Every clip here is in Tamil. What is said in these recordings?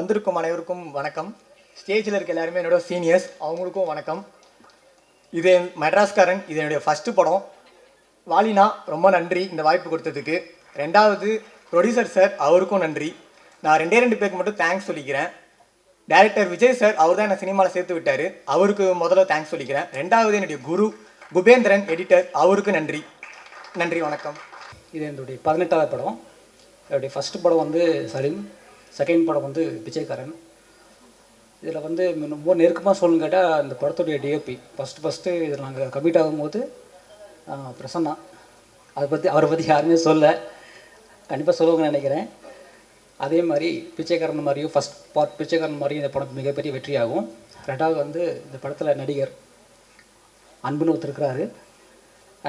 வந்திருக்கும் அனைவருக்கும் வணக்கம். ஸ்டேஜில் இருக்க எல்லாருமே என்னோட சீனியர்ஸ், அவங்களுக்கும் வணக்கம். இது மெட்ராஸ்காரன், இது என்னுடைய ஃபஸ்ட்டு படம். வாலினா ரொம்ப நன்றி இந்த வாய்ப்பு கொடுத்ததுக்கு. ரெண்டாவது ப்ரொடியூசர் சார், அவருக்கும் நன்றி. நான் ரெண்டு பேருக்கு மட்டும் தேங்க்ஸ் சொல்லிக்கிறேன். டைரக்டர் விஜய் சார், அவர் தான் என்னை சினிமாவில் சேர்த்து விட்டார், அவருக்கு முதல்ல தேங்க்ஸ் சொல்லிக்கிறேன். ரெண்டாவது என்னுடைய குரு குபேந்திரன் எடிட்டர், அவருக்கு நன்றி. நன்றி, வணக்கம். இது என்னுடைய 18வது படம். என்னுடைய ஃபஸ்ட்டு படம் வந்து சலீம், செகண்ட் படம் வந்து பிச்சைக்காரன். இதில் வந்து ரொம்ப நெருக்கமாக சொல்லணும்னு கேட்டால் இந்த படத்துடைய டிஓபி ஃபஸ்ட்டு இதில் நாங்கள் கமிட் ஆகும்போது பிரசன்னா, அவரை பற்றி யாருமே சொல்ல, கண்டிப்பாக சொல்லுவாங்கன்னு நினைக்கிறேன். அதே மாதிரி பிச்சைக்காரன் மாதிரியும் ஃபஸ்ட் பார்ட் பிச்சைக்காரன் மாதிரியும் இந்த படம் மிகப்பெரிய வெற்றியாகும். ரெண்டாவது வந்து இந்த படத்தில் நடிகர் அன்புன்னு ஒருத்தருக்கிறாரு.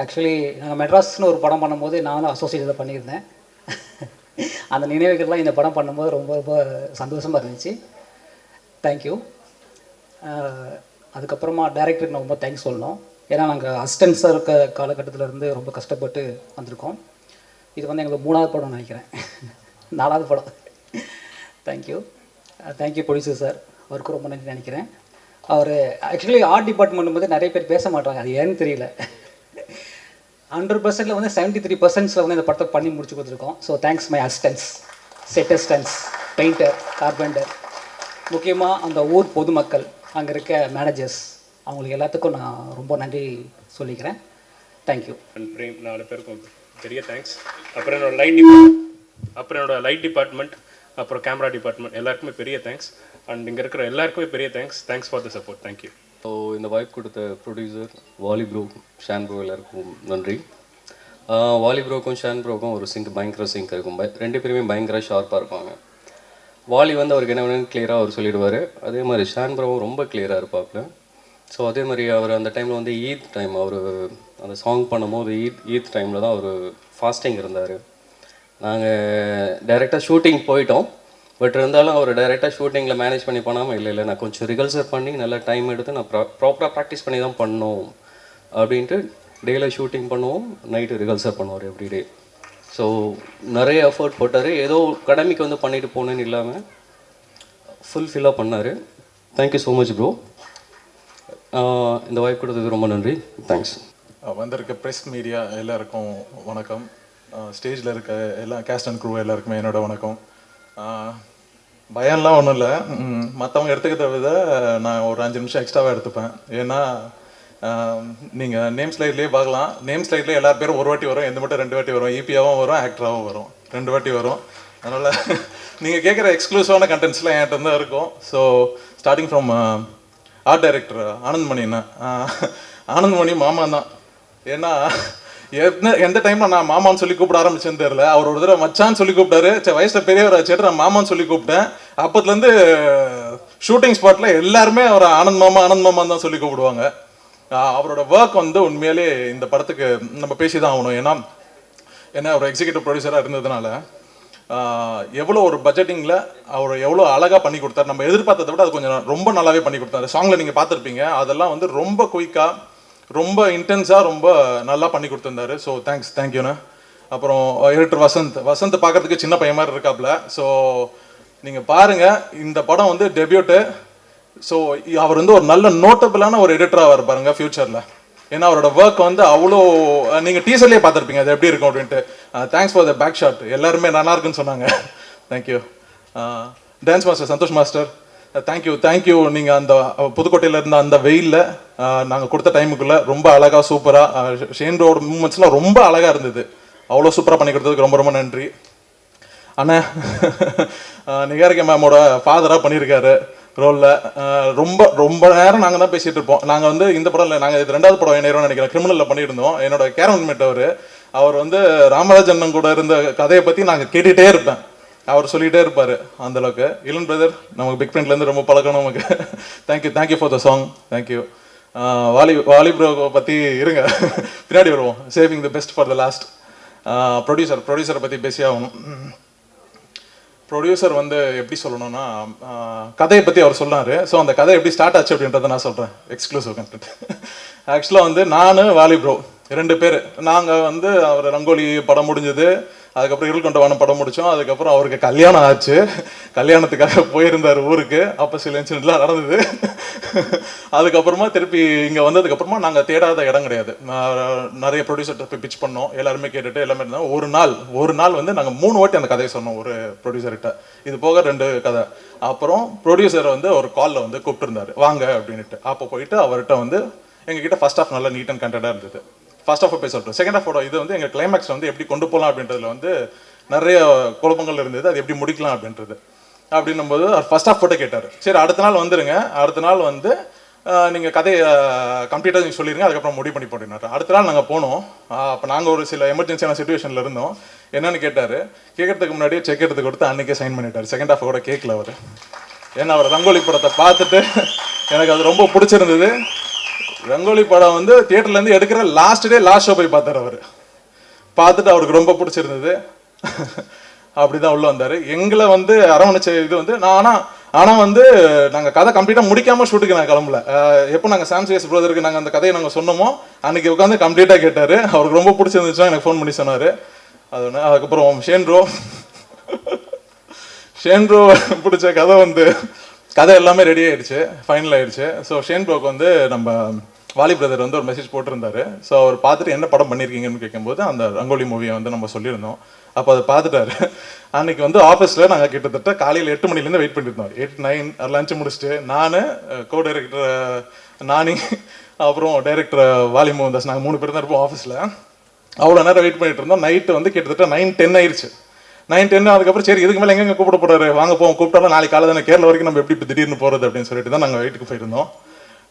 ஆக்சுவலி நாங்கள் மெட்ராஸ்னு ஒரு படம் பண்ணும்போது நான் தான் அசோசியேட்டில் பண்ணியிருந்தேன். அந்த நினைவுகள்லாம் இந்த படம் பண்ணும்போது ரொம்ப ரொம்ப சந்தோஷமாக இருந்துச்சு. தேங்க்யூ. அதுக்கப்புறமா டைரக்டருக்கு நான் ரொம்ப தேங்க்ஸ் சொல்லணும். ஏன்னா நாங்கள் அசிஸ்டன்ஸாக இருக்க காலகட்டத்தில் இருந்து ரொம்ப கஷ்டப்பட்டு வந்திருக்கோம். இது வந்து எங்களுக்கு 3வது படம் நினைக்கிறேன், 4வது படம். தேங்க்யூ. தேங்க்யூ ப்ரொடியூசர் சார், அவருக்கும் ரொம்ப நன்றி நினைக்கிறேன். அவர் ஆக்சுவலி ஆர்ட் டிபார்ட்மெண்ட் வந்து நிறைய பேர் பேச மாட்டாங்க, அது ஏன்னு தெரியல. 100%ல் வந்து 73%ல் வந்து இந்த படத்தை பண்ணி முடிச்சு கொடுத்துருக்கோம். So thanks my assistance, set assistance, painter, carpenter, முக்கியமாக அந்த ஊர் பொதுமக்கள், அங்கே இருக்க மேனேஜர்ஸ், அவங்களுக்கு எல்லாத்துக்கும் நான் ரொம்ப நன்றி சொல்லிக்கிறேன். தேங்க்யூ. பிரேம் 4 பேருக்கும் பெரிய தேங்க்ஸ். அப்புறம் என்னோட லைட் டிபார்ட்மெண்ட், அப்புறம் கேமரா டிபார்ட்மெண்ட் எல்லாருக்குமே பெரிய தேங்க்ஸ். அண்ட் இங்கே இருக்கிற எல்லாருக்குமே பெரிய thanks for the support. Thank you. So இந்த வாய்ப்பு கொடுத்த producer Vaali bro, Shaan bro எல்லாருக்கும் நன்றி. வாலி ப்ரோக்கும் ஷான் ப்ரோக்கும் ஒரு பயங்கர சிங்க் இருக்கும். 2 பேருமே பயங்கர ஷார்ப்பாக இருப்பாங்க. வாலி வந்து அவருக்கு என்ன வேணும்னு கிளியராக அவர் சொல்லிடுவார். அதே மாதிரி ஷான் ப்ரோவும் ரொம்ப கிளியராக இருப்பாப்புல. ஸோ அதே மாதிரி அவர் அந்த டைமில் வந்து ஈத் டைம், அவர் அந்த சாங் பண்ணும்போது ஈத் டைமில் தான் அவர் ஃபாஸ்டிங் இருந்தார். நாங்கள் டைரெக்டாக ஷூட்டிங் போயிட்டோம். பட் இருந்தாலும் அவர் டைரெக்டாக ஷூட்டிங்கில் மேனேஜ் பண்ணி பண்ணாமல் இல்லை நான் கொஞ்சம் ரிகல்சர் பண்ணி நல்லா டைம் எடுத்து நான் ப்ராப்பராக ப்ராக்டிஸ் பண்ணி தான் பண்ணோம் அப்படின்ட்டு டேயில் ஷூட்டிங் பண்ணுவோம், நைட்டு ரிகல்சர் பண்ணுவார் எவ்ரிடே. ஸோ நிறைய எஃபர்ட் போட்டார். ஏதோ கடமைக்கு வந்து பண்ணிட்டு போனேன்னு இல்லாமல் ஃபுல்ஃபில்லாக பண்ணார். Thank you so much bro. இந்த வாய்ப்பு கொடுத்தது ரொம்ப நன்றி. தேங்க்ஸ். வந்திருக்க ப்ரெஸ் மீடியா எல்லாருக்கும் வணக்கம். ஸ்டேஜில் இருக்க எல்லா கேஸ்ட் அண்ட் க்ரூ எல்லாருக்குமே என்னோட வணக்கம். பயம்லாம் ஒன்றும் இல்லை, மற்றவங்க எடுத்துக்கிறத விட நான் ஒரு 5 நிமிஷம் எக்ஸ்ட்ராவாக எடுத்துப்பேன். ஏன்னா நீங்கள் நேம் ஸ்லைட்லேயே பார்க்கலாம், நேம் ஸ்லைட்லேயே எல்லா பேரும் ஒரு வாட்டி வரும், எந்த மட்டும் 2 வாட்டி வரும், ஈபியாவும் வரும், ஆக்டராகவும் வரும், 2 வாட்டி வரும். அதனால் நீங்கள் கேட்குற எக்ஸ்க்ளூசிவான கண்டென்ட்ஸ்லாம் என்கிட்ட தான் இருக்கும். So starting from art director ஆனந்த்மணிண்ணா. ஆனந்த்மணி மாமா தான். ஏன்னா எந்த டைமில் நான் மாமான்னு சொல்லி கூப்பிட ஆரம்பிச்சேன்னு தெரியல. அவர் ஒரு தடவை மச்சான்னு சொல்லி கூப்பிட்டாரு. சரி, வயசில் பெரியவர் ஆச்சுட்டு நான் மாமான்னு சொல்லி கூப்பிட்டேன். அப்போதுலேருந்து ஷூட்டிங் ஸ்பாட்டில் எல்லாருமே அவர் ஆனந்த் மாமான்னு தான் சொல்லி கூப்பிடுவாங்க. அவரோட ஒர்க் வந்து உண்மையிலே இந்த படத்துக்கு நம்ம பேசி தான் ஆகணும். ஏன்னா அவர் எக்ஸிக்யூட்டிவ் ப்ரொடியூசராக இருந்ததுனால எவ்வளோ ஒரு பட்ஜெட்டிங்கில் அவர் எவ்வளோ அழகாக பண்ணி கொடுத்தாரு. நம்ம எதிர்பார்த்ததை விட அது கொஞ்சம் ரொம்ப நல்லாவே பண்ணி கொடுத்தாரு. சாங்கில் நீங்கள் பார்த்துருப்பீங்க, அதெல்லாம் வந்து ரொம்ப குயிக்காக, ரொம்ப இன்டென்ஸாக, ரொம்ப நல்லா பண்ணி கொடுத்துருந்தாரு. ஸோ தேங்க்யூண்ணா. அப்புறம் எடிட்டர் வசந்த் பார்க்குறதுக்கு சின்ன பையன் மாதிரி இருக்காப்புல. ஸோ நீங்கள் பாருங்கள், இந்த படம் வந்து டெபியூட்டு. ஸோ அவர் வந்து ஒரு நல்ல நோட்டபிளான ஒரு எடிட்டராக இருப்பாருங்க ஃப்யூச்சரில். ஏன்னா அவரோட ஒர்க் வந்து அவ்வளோ, நீங்கள் டீசர்லேயே பார்த்துருப்பீங்க அது எப்படி இருக்கும் அப்படின்ட்டு. Thanks for the back shot, எல்லாருமே நல்லா இருக்குன்னு சொன்னாங்க. Thank you. Dance master Santhosh master, thank you. நீங்கள் அந்த புதுக்கோட்டையில் இருந்த அந்த வெயிலில் நாங்கள் கொடுத்த டைமுக்குள்ளே ரொம்ப அழகாக சூப்பராக ஷேன்ரோட மூமெண்ட்ஸ்லாம் ரொம்ப அழகாக இருந்தது. அவ்வளோ சூப்பராக பண்ணி கொடுத்ததுக்கு ரொம்ப ரொம்ப நன்றி. அண்ணா நிகாரிகா மேமோட ஃபாதராக பண்ணியிருக்காரு ரோலில். ரொம்ப நேரம் நாங்கள் தான் பேசிகிட்டு இருப்போம். நாங்கள் வந்து இந்த படம் இல்லை, நாங்கள் இது 2வது படம் என்ன நினைக்கிறேன், கிரிமினலில் பண்ணியிருந்தோம். என்னோட கேரன்மேட் அவர் வந்து ராமராஜன் கூட இருந்த கதையை பற்றி நாங்கள் கேட்டுகிட்டே இருப்பேன். அவர் சொல்லிகிட்டே இருப்பார். அந்தளவுக்கு இளன் பிரதர் நமக்கு பிக் ஃப்ரெண்ட்லேருந்து ரொம்ப பழக்கம் நமக்கு. Thank you for the song. Thank you. Vaali bro பற்றி இருங்க, பின்னாடி வருவோம். Saving the best for the last. ப்ரொடியூசரை பற்றி பேசி ஆகணும். ப்ரொடியூசர் வந்து எப்படி சொல்லணும்னா, கதையை பற்றி அவர் சொன்னார். ஸோ அந்த கதை எப்படி ஸ்டார்ட் ஆச்சு அப்படின்றத நான் சொல்கிறேன், எக்ஸ்க்ளூசிவ் கண்டென்ட். ஆக்சுவலாக வந்து நான் வாலி ப்ரோ 2 பேர், நாங்கள் வந்து அவர் ரங்கோலி படம் முடிஞ்சது, அதுக்கப்புறம் இருள் கொண்ட வானம் படம் முடித்தோம். அதுக்கப்புறம் அவருக்கு கல்யாணம் ஆச்சு. கல்யாணத்துக்காக போயிருந்தார் ஊருக்கு. அப்போ சில இன்சிடென்ட்லாம் நடந்தது. அதுக்கப்புறமா திருப்பி இங்கே வந்ததுக்கப்புறமா நாங்கள் தேடாத இடம் கிடையாது. நிறைய ப்ரொடியூசர்கிட்ட போய் பிச் பண்ணோம். எல்லாருமே கேட்டுட்டு எல்லாமே இருந்தால் ஒரு நாள் வந்து நாங்கள் 3 வாட்டி அந்த கதையை சொன்னோம் ஒரு ப்ரொடியூசர்கிட்ட. இது போக 2 கதை. அப்புறம் ப்ரொடியூசர் வந்து ஒரு காலில் வந்து கூப்பிட்டுருந்தாரு வாங்க அப்படின்ட்டு. அப்போ போயிட்டு அவர்கிட்ட வந்து எங்ககிட்ட ஃபர்ஸ்ட் ஆஃப் நல்லா நீட் அண்ட் கண்டென்ட்டாக இருந்தது. ஃபர்ஸ்ட் ஆஃப் போய் சொல்லிட்டு செகண்ட் ஆஃபோட இது வந்து எங்கள் கிளைமேக்ஸ் வந்து எப்படி கொண்டு போகலாம் அப்படின்றதுல வந்து நிறைய குழப்பங்கள் இருந்தது. அது எப்படி முடிக்கலாம் அப்படின்றது. அப்படின்னும்போது அவர் ஃபர்ஸ்ட் ஆஃப் போட்டு கேட்டார். சரி அடுத்த நாள் வந்துடுங்க, அடுத்த நாள் வந்து நீங்கள் கதையை கம்ப்ளீட்டாக நீங்கள் சொல்லிடுங்க, அதுக்கப்புறம் முடிவு பண்ணி போட்டினார். அடுத்த நாள் நாங்கள் போனோம். அப்போ நாங்கள் ஒரு சில எமர்ஜென்சியான சுச்சுவேஷனில் இருந்தோம். என்னன்னு கேட்டார். கேட்கறதுக்கு முன்னாடியே செக் எடுத்து கொடுத்து அன்றைக்கே சைன் பண்ணிட்டார். செகண்ட் ஆஃப் கூட கேட்கல அவர். ஏன்னா அவர் ரங்கோலி படத்தை பார்த்துட்டு எனக்கு அது ரொம்ப பிடிச்சிருந்தது. ரங்கோலி படம் வந்து தியேட்டர்லேருந்து எடுக்கிற லாஸ்ட் ஷோ போய் பார்த்தார் அவர். பார்த்துட்டு அவருக்கு ரொம்ப பிடிச்சிருந்தது. அப்படிதான் உள்ள வந்தார். எங்களை வந்து அரவணைச்ச இது வந்து ஆனால் வந்து நாங்கள் கதை கம்ப்ளீட்டாக முடிக்காமல் ஷூட்டுக்கு நான் கிளம்பல. எப்போ நாங்கள் சாம்சிஎஸ் பிரதருக்கு நாங்கள் அந்த கதையை நாங்கள் சொன்னோமோ அன்றைக்கி உட்காந்து கம்ப்ளீட்டாக கேட்டார். அவருக்கு ரொம்ப பிடிச்சிருந்துச்சுன்னா எனக்கு ஃபோன் பண்ணி சொன்னார். அது ஒன்று. அதுக்கப்புறம் ஷேன்ட்ரோ பிடிச்ச கதை வந்து கதை எல்லாமே ரெடி ஆயிடுச்சு, ஃபைனல் ஆயிடுச்சு. ஸோ ஷேன்ட்ரோக்கு வந்து நம்ம வாலி பிரதர் வந்து ஒரு மெசேஜ் போட்டிருந்தாரு. ஸோ அவர் பார்த்துட்டு என்ன படம் பண்ணியிருக்கீங்கன்னு கேட்கும்போது அந்த ரங்கோலி மூவியை வந்து நம்ம சொல்லியிருந்தோம். அப்போ அதை பார்த்துட்டாரு. அன்னைக்கு வந்து ஆஃபீஸில் நாங்கள் கிட்டத்தட்ட காலையில் 8 மணிலேருந்து வெயிட் பண்ணியிருந்தோம். 8, 9 லஞ்சு முடிச்சுட்டு நான் கோ டைரக்டர் நானி அப்புறம் டைரக்டர் வாலி மோகன்தாஸ் நாங்கள் 3 பேர் தான் இருப்போம் ஆஃபீஸில். அவ்வளோ நேரம் வெயிட் பண்ணிட்டு இருந்தோம். நைட்டு வந்து கிட்டத்தட்ட 9:10 ஆயிடுச்சு. 9:10 அதுக்கப்புறம் சரி இதுக்கு மேலே எங்கெங்க கூப்பிட போறாரு, வாங்க போவோம், கூப்பிட்டாலும் நாளைக்கு காலை தானே, கேரளா வரைக்கும் நம்ம எப்படி இப்போ திடீர்னு போகிறது அப்படின்னு சொல்லிட்டு தான் நாங்கள் வீட்டுக்கு போயிருந்தோம்.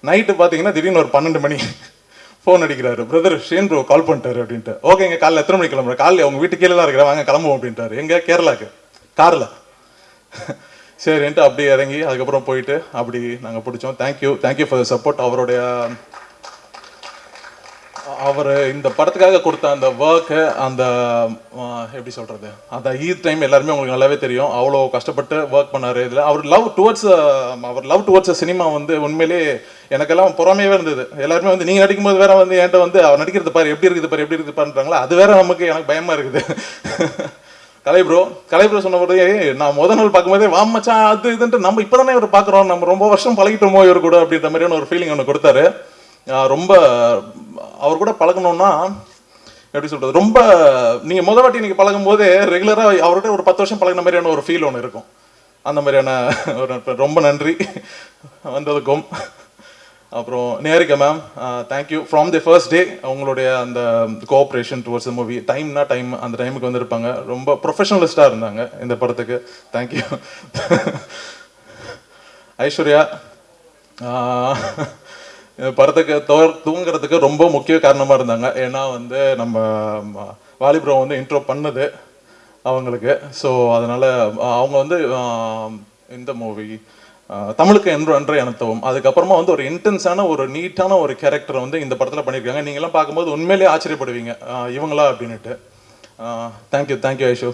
நைட்டு பார்த்தீங்கன்னா திடீர்னு ஒரு 12 மணி ஃபோன் அடிக்கிறாரு. பிரதர் ஷேன்ட்ரோ கால் பண்ணிட்டாரு அப்படின்ட்டு. ஓகேங்க காலைல எத்தனை மணிக்கு கிளம்புறேன், காலையில் அவங்க வீட்டு கீழே தான் இருக்கிறேன், வாங்க கிளம்புவோம் அப்படின்ட்டாரு. எங்கே கேரளாக்கு காரில். சரின்ட்டு அப்படி இறங்கி அதுக்கப்புறம் போயிட்டு அப்படி நாங்கள் பிடிச்சோம். Thank you for the support. அவர் இந்த படத்துக்காக கொடுத்த அந்த ஒர்க்கு, அந்த எப்படி சொல்கிறது, அந்த டைம் எல்லாருமே உங்களுக்கு நல்லாவே தெரியும். அவ்வளோ கஷ்டப்பட்டு ஒர்க் பண்ணார். இதில் அவர் லவ் டுவர்ட்ஸ் சினிமா வந்து உண்மையிலே எனக்கெல்லாம் பொறாமையாகவே இருந்தது. எல்லாருமே வந்து நீங்கள் நடிக்கும்போது வேற வந்து என்கிட்ட வந்து அவர் நடிக்கிறது பாரு எப்படி இருக்குது பாருன்றாங்களா, அது வேற எனக்கு பயமாக இருக்குது. கலை ப்ரோ சொன்ன போதே நான் முதல் நாள் பார்க்கும்போதே வாமச்சான் அது இதுன்ட்டு நம்ம இப்போ தானே இவர் பார்க்குறோம், நம்ம ரொம்ப வருஷம் பழகிட்டோமோ இவர் கூட அப்படின்ற மாதிரியான ஒரு ஃபீலிங் ஒன்று கொடுத்தாரு. ரொம்ப அவர் கூட பழகணும்னா எப்படி சொல்கிறது, ரொம்ப நீங்கள் முதல் வாட்டி நீங்கள் பழகும் போதே ரெகுலராக அவர்கிட்ட ஒரு 10 வருஷம் பழகின மாதிரியான ஒரு ஃபீல் ஒன்று இருக்கும். அந்த மாதிரியான ஒரு ரொம்ப நன்றி வந்ததுக்கும். அப்புறம் Nerika ma'am thank you from the first day. அவங்களுடைய அந்த cooperation towards the movie, time அந்த டைமுக்கு வந்திருப்பாங்க. ரொம்ப ப்ரொஃபஷனலிஸ்டாக இருந்தாங்க இந்த படத்துக்கு. தேங்க்யூ. ஐஸ்வர்யா படத்துக்கு தூங்குறதுக்கு ரொம்ப முக்கிய காரணமாக இருந்தாங்க. ஏன்னா வந்து நம்ம வாலிப்ரோ வந்து இன்ட்ரோ பண்ணது அவங்களுக்கு. ஸோ அதனால் அவங்க வந்து இந்த மூவி தமிழுக்கு அன்றே அனுத்தவும் அதுக்கப்புறமா வந்து ஒரு இன்டென்ஸான ஒரு நீட்டான ஒரு கேரக்டரை வந்து இந்த படத்தில் பண்ணியிருக்காங்க. நீங்கள்லாம் பார்க்கும்போது உண்மையிலேயே ஆச்சரியப்படுவீங்க இவங்களா அப்படின்ட்டு. தேங்க்யூ ஐஷு.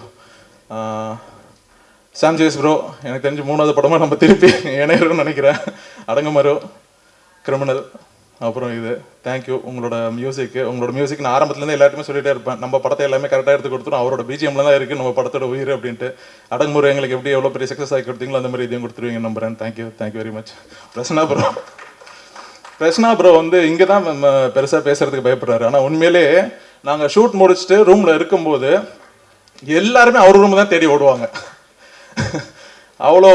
சாம்ஜிஎஸ் ப்ரோ எனக்கு தெரிஞ்சு 3வது படமாக நம்ம திருப்பி இணையணும்னு நினைக்கிறேன். அடங்குமரோ, கிரிமினல், அப்புறம் இது. தேங்க்யூ. உங்களோட மியூசிக் நான் ஆரம்பத்துலேருந்து எல்லாருமே சொல்லிட்டே இருப்பேன், நம்ம படத்தை எல்லாமே கரெக்டாக எடுத்து கொடுத்துரும், அவரோட பிஜிஎம்ல தான் இருக்குது நம்ம படத்தோட உயிர் அப்படின்ட்டு. அடங்குமுறை எங்களுக்கு எப்படி எவ்வளோ பெரிய சக்ஸஸ் ஆகி கொடுத்தீங்களோ அந்த மாதிரி இதையும் கொடுத்துருவீங்க நம்புறேன். Thank you very much. Prasanna bro வந்து இங்கே தான் பெருசாக பேசுறதுக்கு பயப்படுறாரு. ஆனால் உண்மையிலே நாங்கள் ஷூட் முடிச்சுட்டு ரூமில் இருக்கும்போது எல்லாருமே அவர் ரூம் தான் தேடி ஓடுவாங்க. அவ்வளோ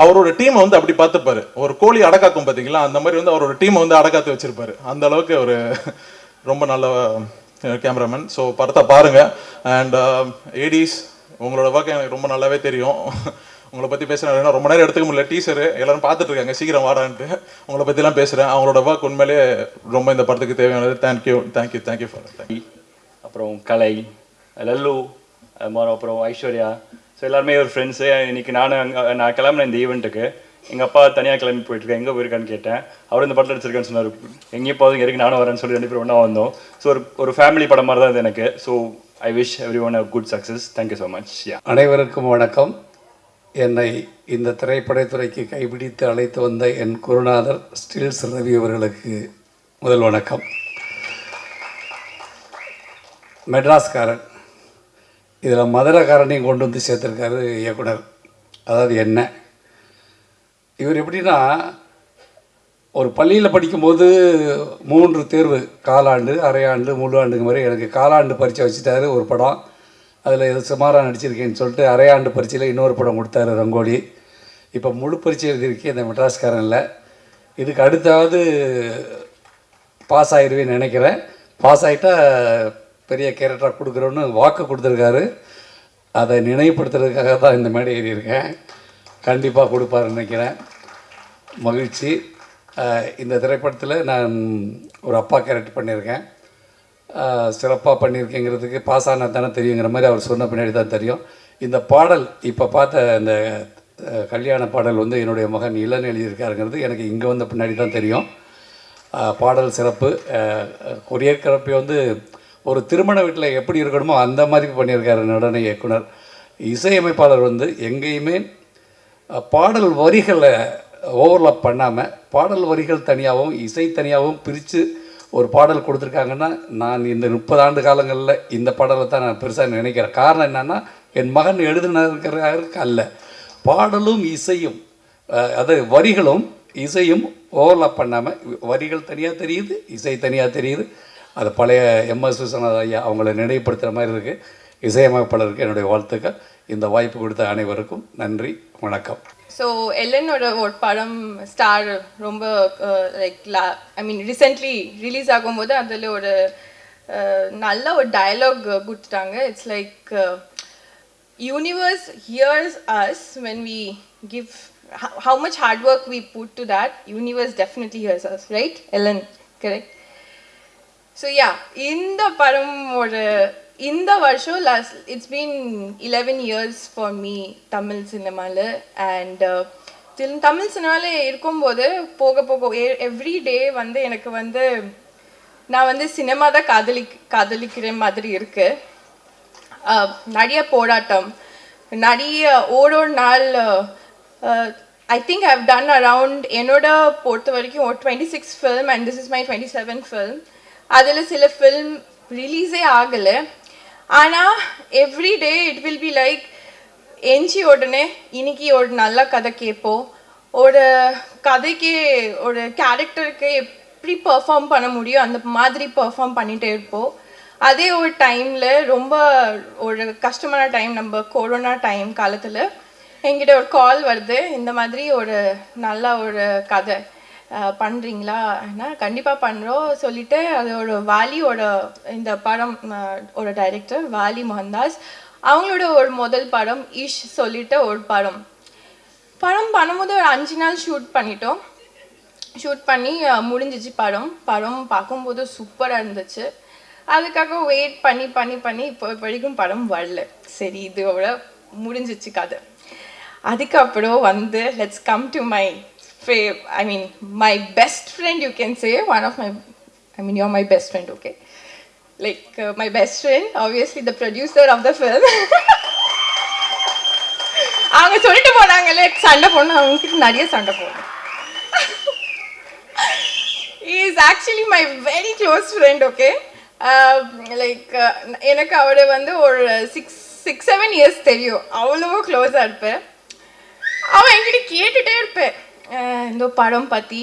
அவரோட டீமை வந்து அப்படி பார்த்துப்பாரு. ஒரு கோழி அடக்காக்கும் பார்த்தீங்களா, அந்த மாதிரி வந்து அவரோட டீமை வந்து அடக்காத்து வச்சிருப்பாரு. அந்த அளவுக்கு ஒரு ரொம்ப நல்ல கேமராமேன். ஸோ படத்தை பாருங்க. அண்ட் ஏடிஸ் உங்களோட ஒர்க் எனக்கு ரொம்ப நல்லாவே தெரியும். உங்களை பற்றி பேசுகிறேன், ரொம்ப நேரம் எடுத்துக்க முடியல. டீசரு எல்லாரும் பார்த்துட்டு இருக்காங்க, சீக்கிரம் வாடான்ட்டு உங்களை பற்றிலாம் பேசுகிறேன். அவங்களோட ஒர்க் உண்மையிலே ரொம்ப இந்த படத்துக்கு தேவையானது. Thank you for. அப்புறம் கலை, லல்லு, அது மாதிரி அப்புறம் ஐஸ்வர்யா, ஸோ எல்லாருமே ஒரு ஃப்ரெண்ட்ஸு. இன்றைக்கி நான் கிளம்புனேன் இந்த ஈவெண்ட்டுக்கு. எங்கள் அப்பா தனியாக கிளம்பி போயிட்டுருக்கேன், எங்கே போயிருக்கான்னு கேட்டேன். அவர் இந்த படத்தில் எடுத்திருக்கேன்னு சொன்னார். எங்கேயும் போதும் இங்கே நானும் வரேன்னு சொல்லி 2 பேரும் ஒன்றா வந்தோம். ஸோ ஒரு ஃபேமிலி படம் மாதிரி தான் இது எனக்கு. So I wish every one a good success. Thank you so much. அனைவருக்கும் வணக்கம். என்னை இந்த திரைப்படத்துறைக்கு கைப்பிடித்து அழைத்து வந்த என் குருநாதர் ஸ்டில்ஸ் ரவி அவர்களுக்கு முதல் வணக்கம். மெட்ராஸ்காரன் இதில் மதுரக்காரனையும் கொண்டு வந்து சேர்த்துருக்காரு இயக்குனர். அதாவது என்ன, இவர் எப்படின்னா, ஒரு பள்ளியில் படிக்கும்போது 3 தேர்வு, காலாண்டு, அரையாண்டு, முழு ஆண்டுங்க மாதிரி. எனக்கு காலாண்டு பரீட்சை வச்சுட்டாரு ஒரு படம், அதில் எது சுமாராக நடிச்சிருக்கேன்னு சொல்லிட்டு அரையாண்டு பரீட்சையில் இன்னொரு படம் கொடுத்தாரு, ரங்கோலி. இப்போ முழு பரீட்சை எழுதியிருக்கேன் இந்த மெட்ராஸ்காரனில். இதுக்கு அடுத்தாவது பாஸ் ஆகிடுவேன்னு நினைக்கிறேன். பாஸ் ஆகிட்டா பெரிய கேரக்டராக கொடுக்குறோன்னு வாக்கு கொடுத்துருக்காரு. அதை நினைவுபடுத்துறதுக்காக தான் இந்த மேடை ஏறியிருக்கேன். கண்டிப்பாக கொடுப்பாருன்னு நினைக்கிறேன். மகிழ்ச்சி. இந்த திரைப்படத்தில் நான் ஒரு அப்பா கேரக்டர் பண்ணியிருக்கேன். சிறப்பாக பண்ணியிருக்கேங்கிறதுக்கு பாஸ் ஆனால் தானே தெரியுங்கிற மாதிரி அவர் சொன்ன பின்னாடி தான் தெரியும். இந்த பாடல் இப்போ பார்த்த இந்த கல்யாண பாடல் வந்து என்னுடைய மகன் இளன் எழுதியிருக்காருங்கிறது எனக்கு இங்கே வந்த பின்னாடி தான் தெரியும். பாடல் சிறப்பு. கொரியோகிராஃபி வந்து ஒரு திருமண வீட்டில் எப்படி இருக்கணுமோ அந்த மாதிரி பண்ணியிருக்காரு நடன இயக்குனர். இசையமைப்பாளர் வந்து எங்கேயுமே பாடல் வரிகளை ஓவர்லாப் பண்ணாமல் பாடல் வரிகள் தனியாகவும் இசை தனியாகவும் பிரித்து ஒரு பாடல் கொடுத்துருக்காங்கன்னா, நான் இந்த 30 ஆண்டு காலங்களில் இந்த பாடலை தான் நான் பெருசாக நினைக்கிறேன். காரணம் என்னென்னா, என் மகன் எழுதுனதுக்கு அல்ல, பாடலும் இசையும், அது வரிகளும் இசையும் ஓவர்லாப் பண்ணாமல் வரிகள் தனியாக தெரியுது, இசை தனியாக தெரியுது. அது பழைய எம்எஸ் விஸ்வநாத ஐயா அவங்கள நினைவுபடுத்துகிற மாதிரி இருக்குது. இசையமைப்பாளருக்கு என்னுடைய வாழ்த்துக்கள். இந்த வாய்ப்பு கொடுத்த அனைவருக்கும் நன்றி, வணக்கம். ஸோ எல்லனோட ஒரு படம் ஸ்டார் ரொம்ப லைக் ரீசெண்ட்லி ரிலீஸ் ஆகும்போது அதில் ஒரு நல்ல ஒரு டயலாக் கொடுத்துட்டாங்க. It's like universe hears us when we give how much hard work we put to that. Universe definitely hears us, right? Ellen, correct? So yeah, in the param or in the varsho last, it's been 11 years for me Tamil cinema la, and till Tamil cinema la irukumbodhu poga poga every day vande enakku vande na vande cinema da kadalikkire madri irukku. Nadiya podatam, nadiya odo naal I think I've done around enoda portha varaikum 26 film, and this is my 27th film. Adela sila film release agale, ana every day it will be like enchi odane iniki or nalla kada kepo oda kadike oda character ke eppadi perform panna mudiyum and madri perform pannite irpo. Adhe or time la romba or கஷ்டமான டைம், நம்ம கொரோனா டைம் காலத்துல என்கிட்ட ஒரு கால் வருது, இந்த மாதிரி ஒரு நல்ல ஒரு கதை பண்ணுறீங்களா? கண்டிப்பாக பண்ணுறோம் சொல்லிட்டு, அதோட வாலியோட இந்த படம் ஒரு டைரக்டர் வாலி மோகன்தாஸ் அவங்களோட ஒரு முதல் படம் இஷ் சொல்லிட்டு ஒரு படம் பண்ணும்போது ஒரு 5 நாள் ஷூட் பண்ணிட்டோம். ஷூட் பண்ணி முடிஞ்சிச்சு. படம் பார்க்கும்போது சூப்பராக இருந்துச்சு. அதுக்காக வெயிட் பண்ணி பண்ணி பண்ணி இப்போ வரைக்கும் படம் வரல. சரி, இதோட முடிஞ்சிச்சு கதை. அதுக்கப்புறம் வந்து let's come to my my best friend, you can say, one of my, you're my best friend, okay? Like my best friend, obviously the producer of the film. அவங்க சொல்லிட்டு போனாங்களே சண்டை போடணும், அவங்ககிட்ட நிறைய சண்டை போடணும். He is actually my very close friend, okay? எனக்கு அவரை வந்து ஒரு 6-7 years தெரியும். அவ்வளோ க்ளோஸாக இருப்பேன். அவன் என்கிட்ட கேட்டுகிட்டே இருப்பேன் இந்த படம் பற்றி.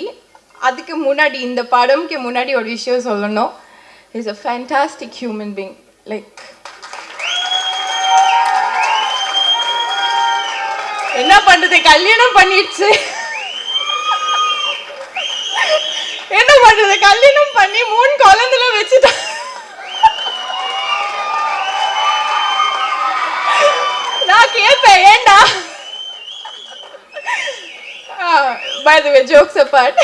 அதுக்கு முன்னாடி, இந்த படம்க்கு முன்னாடி ஒரு விஷயம் சொல்லணும். Is a fantastic human being. Like என்ன பண்ணுறது, கல்யாணம் பண்ணிடுச்சு. என்ன பண்ணுறது, கல்யாணம் பண்ணி 3 குழந்தைல வச்சுட்டா. நான் கேட்பேன் ஏண்டா. By the way, jokes apart,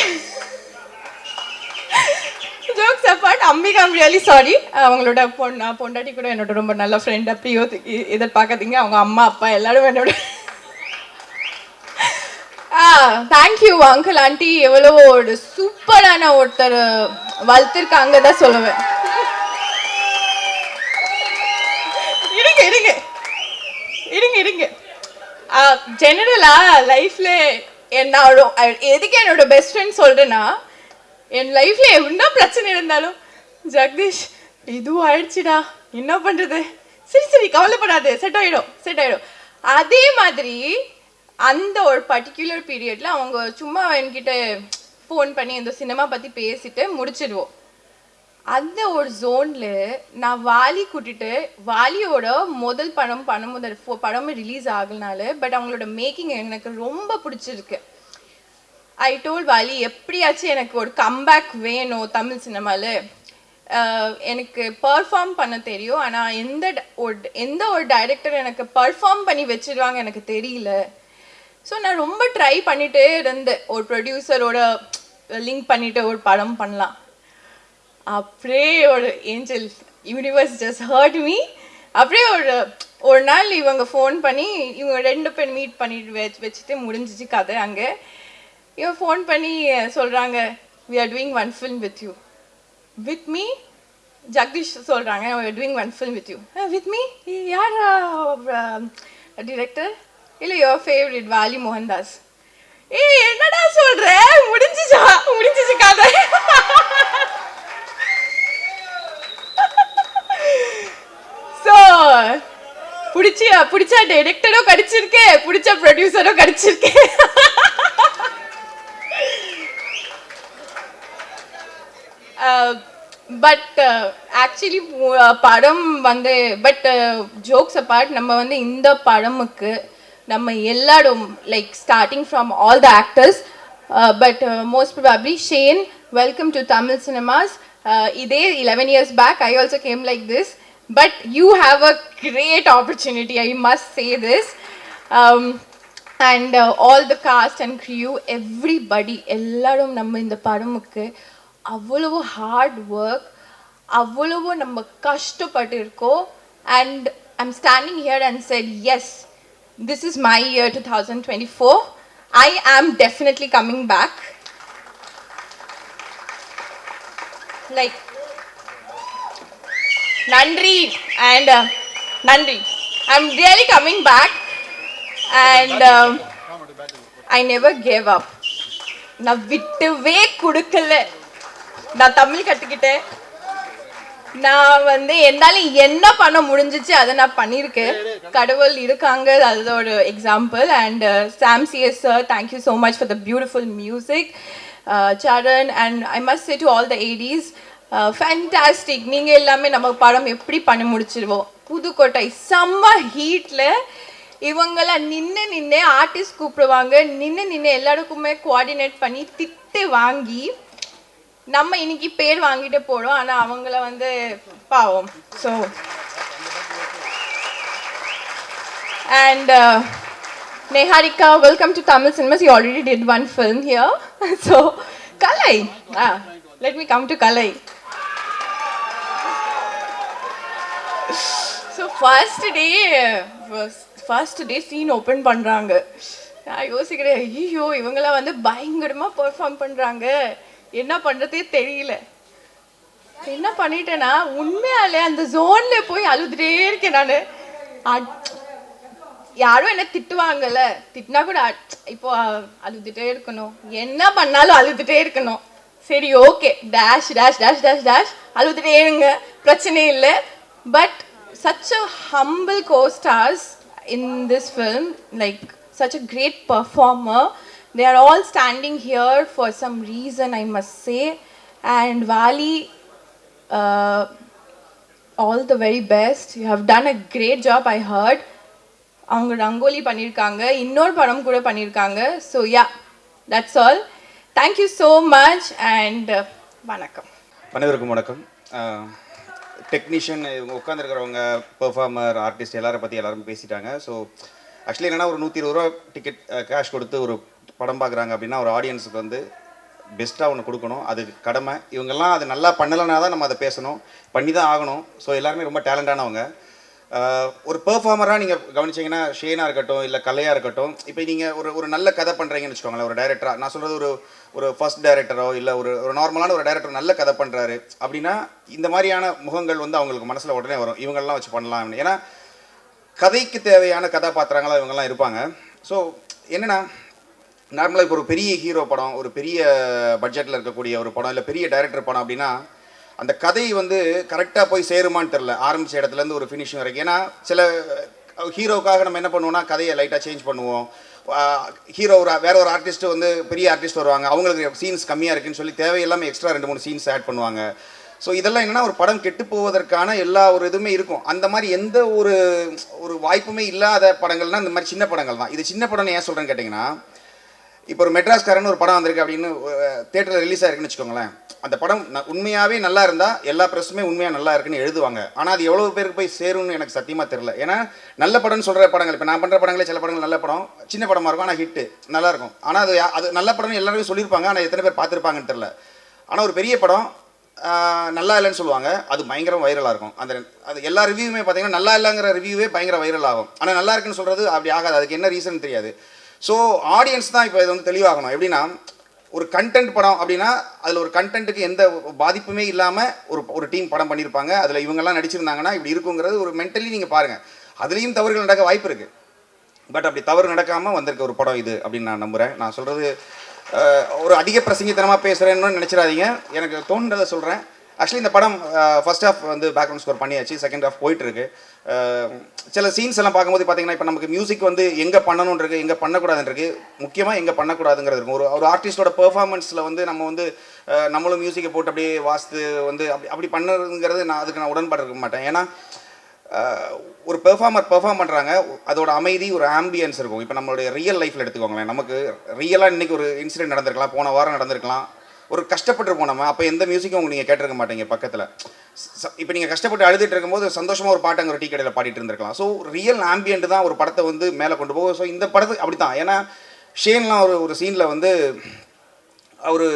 Ambika, I'm really sorry. அவங்களோட பொண்டாட்டி கூட என்னோட ரொம்ப நல்ல ஃப்ரெண்ட். அப்பயோ எதிர்பார்க்காதீங்க, அவங்க அம்மா அப்பா எல்லாரும் என்னோட. தேங்க்யூ அங்கிள் ஆண்டி, எவ்வளோ ஒரு சூப்பரான ஒருத்தர் வளர்த்துருக்காங்க தான் சொல்லுவேன். இருங்க ஜெனரலா லைஃப்ல எதுக்கு என்னோட பெஸ்ட் ஃப்ரெண்ட் சொல்றேன்னா, என் லைஃப்ல என்ன பிரச்சனை இருந்தாலும், ஜெகதீஷ் இதுவும் ஆயிடுச்சுடா, என்ன பண்றது, சரி சரி கவலைப்படாது, செட் ஆகிடும். அதே மாதிரி அந்த ஒரு பர்டிகுலர் பீரியடில் அவங்க சும்மா என்கிட்ட ஃபோன் பண்ணி இந்த சினிமா பற்றி பேசிட்டு முடிச்சிடுவோம். அந்த ஒரு ஜோனில் நான் வாலி கூட்டிட்டு, வாலியோட முதல் படமும் ரிலீஸ் ஆகலனால, பட் அவங்களோட மேக்கிங் எனக்கு ரொம்ப பிடிச்சிருக்கு. ஐ டோல்ட் வாலி, எப்படியாச்சும் எனக்கு ஒரு கம்பேக் வேணும் தமிழ் சினிமாவில். எனக்கு பர்ஃபார்ம் பண்ண தெரியும், ஆனால் எந்த ஒரு டைரக்டர் எனக்கு பர்ஃபார்ம் பண்ணி வச்சிடுவாங்க எனக்கு தெரியல. ஸோ நான் ரொம்ப ட்ரை பண்ணிகிட்டே இருந்தேன், ஒரு ப்ரொடியூசரோட லிங்க் பண்ணிவிட்டு ஒரு படம் பண்ணலாம். அப்படியே ஒரு angel universe just heard me. அப்படியே ஒரு நாள் இவங்க ஃபோன் பண்ணி, இவங்க 2 பேர் மீட் பண்ணிட்டு வச்சுட்டு முடிஞ்சிச்சு கதை. அங்கே இவன் ஃபோன் பண்ணி சொல்கிறாங்க, we are doing one film with you. With me? Jagadish சொல்கிறாங்க, we are doing one film with you. With me? யார் டிரெக்டர்? இல்லை, your favorite வாலி மோகன்தாஸ். என்னடா சொல்கிற, முடிஞ்சிச்சு கதை. ஸோ பிடிச்ச டைரக்டரும் கிடைச்சிருக்கு, பிடிச்ச ப்ரொடியூசரும் கிடைச்சிருக்கு. பட் ஆக்சுவலி படம் வந்து, பட் ஜோக்ஸ் அப்பார்ட், நம்ம வந்து இந்த படமுக்கு நம்ம எல்லாரும் like starting from all the actors, but most probably Shane, welcome to Tamil cinemas. இதே 11 years back I also came like this, but you have a great opportunity, I must say this. And all the cast and crew, everybody, எல்லாரும் நம்ம இந்த படமுக்கு அவ்வளவு ஹார்ட் ஒர்க், அவ்வளவு நம்ம கஷ்டப்பட்டு இருக்கோம். And I'm standing here and said, yes, this is my year 2024. I am definitely coming back. Like, Nandri and Nandri, I'm really coming back, and I never gave up. நான் விட்டுவே கொடுக்கல. நான் தமிழ் கற்றுக்கிட்டேன். நான் வந்து என்னால் என்ன பண்ண முடிஞ்சிச்சு அதை நான் பண்ணியிருக்கேன். கடவுள் இருக்காங்க, அது ஒரு example. And Sam CS sir, thank you so much for the beautiful music. Charan, and I must say to all the ADs, fantastic. நீங்கள் எல்லாமே நம்ம படம் எப்படி பண்ணி முடிச்சிருவோம். புதுக்கோட்டை செம்ம ஹீட்டில் இவங்கெல்லாம் நின்று ஆர்டிஸ்ட் கூப்பிடுவாங்க, நின்று எல்லாருக்குமே கோஆர்டினேட் பண்ணி திட்டு வாங்கி நம்ம இன்னைக்கு பேர் வாங்கிட்டு போகிறோம். ஆனால் அவங்கள வந்து பாவம். So and Neharika, welcome to Tamil Cinemas. You already did one film here. So, Kalai. Let me come to Kalai. So, first day scene open பண்றாங்க. நான் யோசிக்கிறேன், ஐயோ இவங்களாம் வந்து பயங்கரமாக பெர்ஃபார்ம் பண்ணுறாங்க, என்ன பண்ணுறதே தெரியல. என்ன பண்ணிட்டேன்னா, உண்மையாலே அந்த ஜோனில் போய் அழுதுகிட்டே இருக்கேன் நான். யாரும் என்ன திட்டுவாங்கல்ல, திட்டினா கூட இப்போ அழுதுகிட்டே இருக்கணும், என்ன பண்ணாலும் அழுதுகிட்டே இருக்கணும். சரி, okay, dash dash dash dash dash அழுதுகிட்டே இருங்க, பிரச்சனை இல்லை. But such a humble co-stars in this film, like such a great performer. They are all standing here for some reason, I must say. And Vali, all the very best. You have done a great job, I heard. அவங்க ரங்கோலி பண்ணியிருக்காங்க, இன்னொரு படம் கூட பண்ணியிருக்காங்க. So yeah, that's all. Thank you so much and வணக்கம். அனைவருக்கும் வணக்கம். டெக்னீஷியன், இவங்க உட்காந்துருக்கிறவங்க, பெர்ஃபார்மர், ஆர்டிஸ்ட் எல்லாரை பற்றி எல்லாரும் பேசிட்டாங்க. ஸோ ஆக்சுவலி என்னென்னா, ஒரு 120 ரூபா டிக்கெட் கேஷ் கொடுத்து ஒரு படம் பார்க்குறாங்க அப்படின்னா ஒரு ஆடியன்ஸுக்கு வந்து பெஸ்ட்டாக ஒன்று கொடுக்கணும், அது கடமை. இவங்கெல்லாம் அது நல்லா பண்ணலைன்னா தான் நம்ம அதை பேசணும், பண்ணி தான் ஆகணும். ஸோ எல்லாருமே ரொம்ப டேலண்டானவங்க. ஒரு பெர்ஃபார்மராக நீங்கள் கவனிச்சிங்கன்னா, ஷேனாக இருக்கட்டும் இல்லை கலையாக இருக்கட்டும், இப்போ நீங்கள் ஒரு நல்ல கதை பண்ணுறீங்கன்னு வச்சுக்கோங்களேன். ஒரு டைரக்டராக நான் சொல்கிறது, ஒரு ஃபர்ஸ்ட் டைரக்டரோ இல்லை ஒரு நார்மலான ஒரு டைரக்டர் நல்ல கதை பண்ணுறாரு அப்படின்னா, இந்த மாதிரியான முகங்கள் வந்து அவங்களுக்கு மனசில் உடனே வரும், இவங்கெல்லாம் வச்சு பண்ணலாம். ஏன்னா கதைக்கு தேவையான கதாபாத்திரங்களாக இவங்கெல்லாம் இருப்பாங்க. ஸோ என்னென்னா, நார்மலாக இப்போ ஒரு பெரிய ஹீரோ படம், ஒரு பெரிய பட்ஜெட்டில் இருக்கக்கூடிய ஒரு படம் இல்லை பெரிய டைரக்டர் படம் அப்படின்னா, அந்த கதை வந்து கரெக்டாக போய் சேருமான்னு தெரில, ஆரம்பித்த இடத்துலேருந்து ஒரு ஃபினிஷிங் வரைக்கும். ஏன்னா சில ஹீரோக்காக நம்ம என்ன பண்ணுவோம்னா கதையை லைட்டாக சேஞ்ச் பண்ணுவோம். ஹீரோ வேற ஒரு ஆர்டிஸ்ட் வந்து பெரிய ஆர்டிஸ்ட் வருவாங்க, அவங்களுக்கு சீன்ஸ் கம்மியாக இருக்குன்னு சொல்லி தேவையில்லாமல் எக்ஸ்ட்ரா 2-3 சீன்ஸ் ஆட் பண்ணுவாங்க. ஸோ இதெல்லாம் என்னென்னா ஒரு படம் கெட்டு போவதற்கான எல்லா ஒரு இதுவுமே இருக்கும். அந்த மாதிரி எந்த ஒரு வாய்ப்புமே இல்லாத படங்கள்னால் இந்த மாதிரி சின்ன படங்கள் தான். இது சின்ன படம்னு ஏன் சொல்கிறேன்னு கேட்டிங்கன்னா, இப்போ ஒரு மெட்ராஸ்காரன் ஒரு படம் வந்திருக்கு அப்படின்னு தேட்டரில் ரிலீஸ் ஆயிருக்குன்னு வச்சுக்கோங்களேன். அந்த படம் உண்மையாகவே நல்லா இருந்தால் எல்லா ப்ரெஸ்ஸுமே உண்மையாக நல்லா இருக்குன்னு எழுதுவாங்க. ஆனால் அது எவ்வளோ பேருக்கு போய் சேரும்னு எனக்கு சத்தியமாக தெரில. ஏன்னா நல்ல படம்னு சொல்கிற படங்கள், இப்போ நான் பண்ணுற படங்களே சில படங்கள் நல்ல படம், சின்ன படமாக இருக்கும் ஆனால் ஹிட்டு நல்லாயிருக்கும். ஆனால் அது நல்ல படம்னு எல்லாருமே சொல்லியிருப்பாங்க, ஆனால் எத்தனை பேர் பார்த்துருப்பாங்கன்னு தெரில. ஆனால் ஒரு பெரிய படம் நல்லா இல்லைன்னு சொல்லுவாங்க, அது பயங்கரம் வைரலாக இருக்கும். அது எல்லா ரிவ்யூவுமே பார்த்தீங்கன்னா நல்லா இல்லைங்கிற ரிவ்யூவே பயங்கர வைரல் ஆகும். ஆனால் நல்லா இருக்குன்னு சொல்கிறது அப்படி ஆகாது. அதுக்கு என்ன ரீசன் தெரியாது. ஸோ ஆடியன்ஸ் தான் இப்போ இது வந்து தெளிவாகணும். எப்படின்னா ஒரு கண்டென்ட் படம் அப்படின்னா அதில் ஒரு கண்டென்ட்டுக்கு எந்த பாதிப்புமே இல்லாமல் ஒரு டீம் படம் பண்ணியிருப்பாங்க. அதில் இவங்கெல்லாம் நடிச்சிருந்தாங்கன்னா இப்படி இருக்குங்கிறது ஒரு மென்டலி நீங்கள் பாருங்கள். அதுலேயும் தவறுகள் நடக்க வாய்ப்பு இருக்குது. பட் அப்படி தவறு நடக்காமல் வந்திருக்க ஒரு படம் இது அப்படின்னு நான் நம்புகிறேன். நான் சொல்கிறது ஒரு அதிக பிரசங்கித்தனமாக பேசுகிறேன்னு நினச்சிடாதீங்க, எனக்கு தோன்றதை சொல்கிறேன். ஆக்சுவலி இந்த படம் ஃபர்ஸ்ட் ஹாஃப் வந்து பேக்ரவுண்ட் ஸ்கோர் பண்ணியாச்சு, செகண்ட் ஹாஃப் போயிட்டுருக்கு. சில சீன்ஸ் எல்லாம் பார்க்கும்போது பார்த்தீங்கன்னா இப்போ நமக்கு மியூசிக் வந்து எங்கே பண்ணணுன்னு இருக்குது, எங்கே பண்ணக்கூடாதுன்னு இருக்குது. முக்கியமாக எங்கே பண்ணக்கூடாதுங்கிறது இருக்கும். ஒரு ஆர்டிஸ்டோட பெர்ஃபார்மன்ஸில் வந்து நம்ம வந்து நம்மளும் மியூசிக்கை போட்டு அப்படியே வாசித்து வந்து அப்படி பண்ணுறதுங்கிறது அதுக்கு நான் உடன்பாடு இருக்க மாட்டேன். ஏன்னா ஒரு பெர்ஃபார்மர் பெர்ஃபார்ம் பண்ணுறாங்க, அதோட அமைதி ஒரு ஆம்பியன்ஸ் இருக்கும். இப்போ நம்மளுடைய ரியல் லைஃப்பில் எடுத்துக்கோங்களேன், நமக்கு ரியலாக இன்றைக்கி ஒரு இன்சிடென்ட் நடந்திருக்கலாம், போன வாரம் நடந்திருக்கலாம், ஒரு கஷ்டப்பட்டுருப்போம் நம்ம. அப்போ எந்த மியூசிக்கும் நீங்கள் கேட்டிருக்க மாட்டீங்க பக்கத்தில். இப்போ நீங்கள் கஷ்டப்பட்டு அழுதுட்டு இருக்கும்போது சந்தோஷமாக ஒரு பாட்டு அங்கே ஒரு டீ கடையில் பாடிட்டு இருந்திருக்கலாம். ஸோ ரியல் ஆம்பியன்ட் தான் ஒரு படத்தை வந்து மேலே கொண்டு போகும். ஸோ இந்த படத்துக்கு அப்படி தான். ஏன்னா ஷேன்லாம் ஒரு சீனில் வந்து அவர்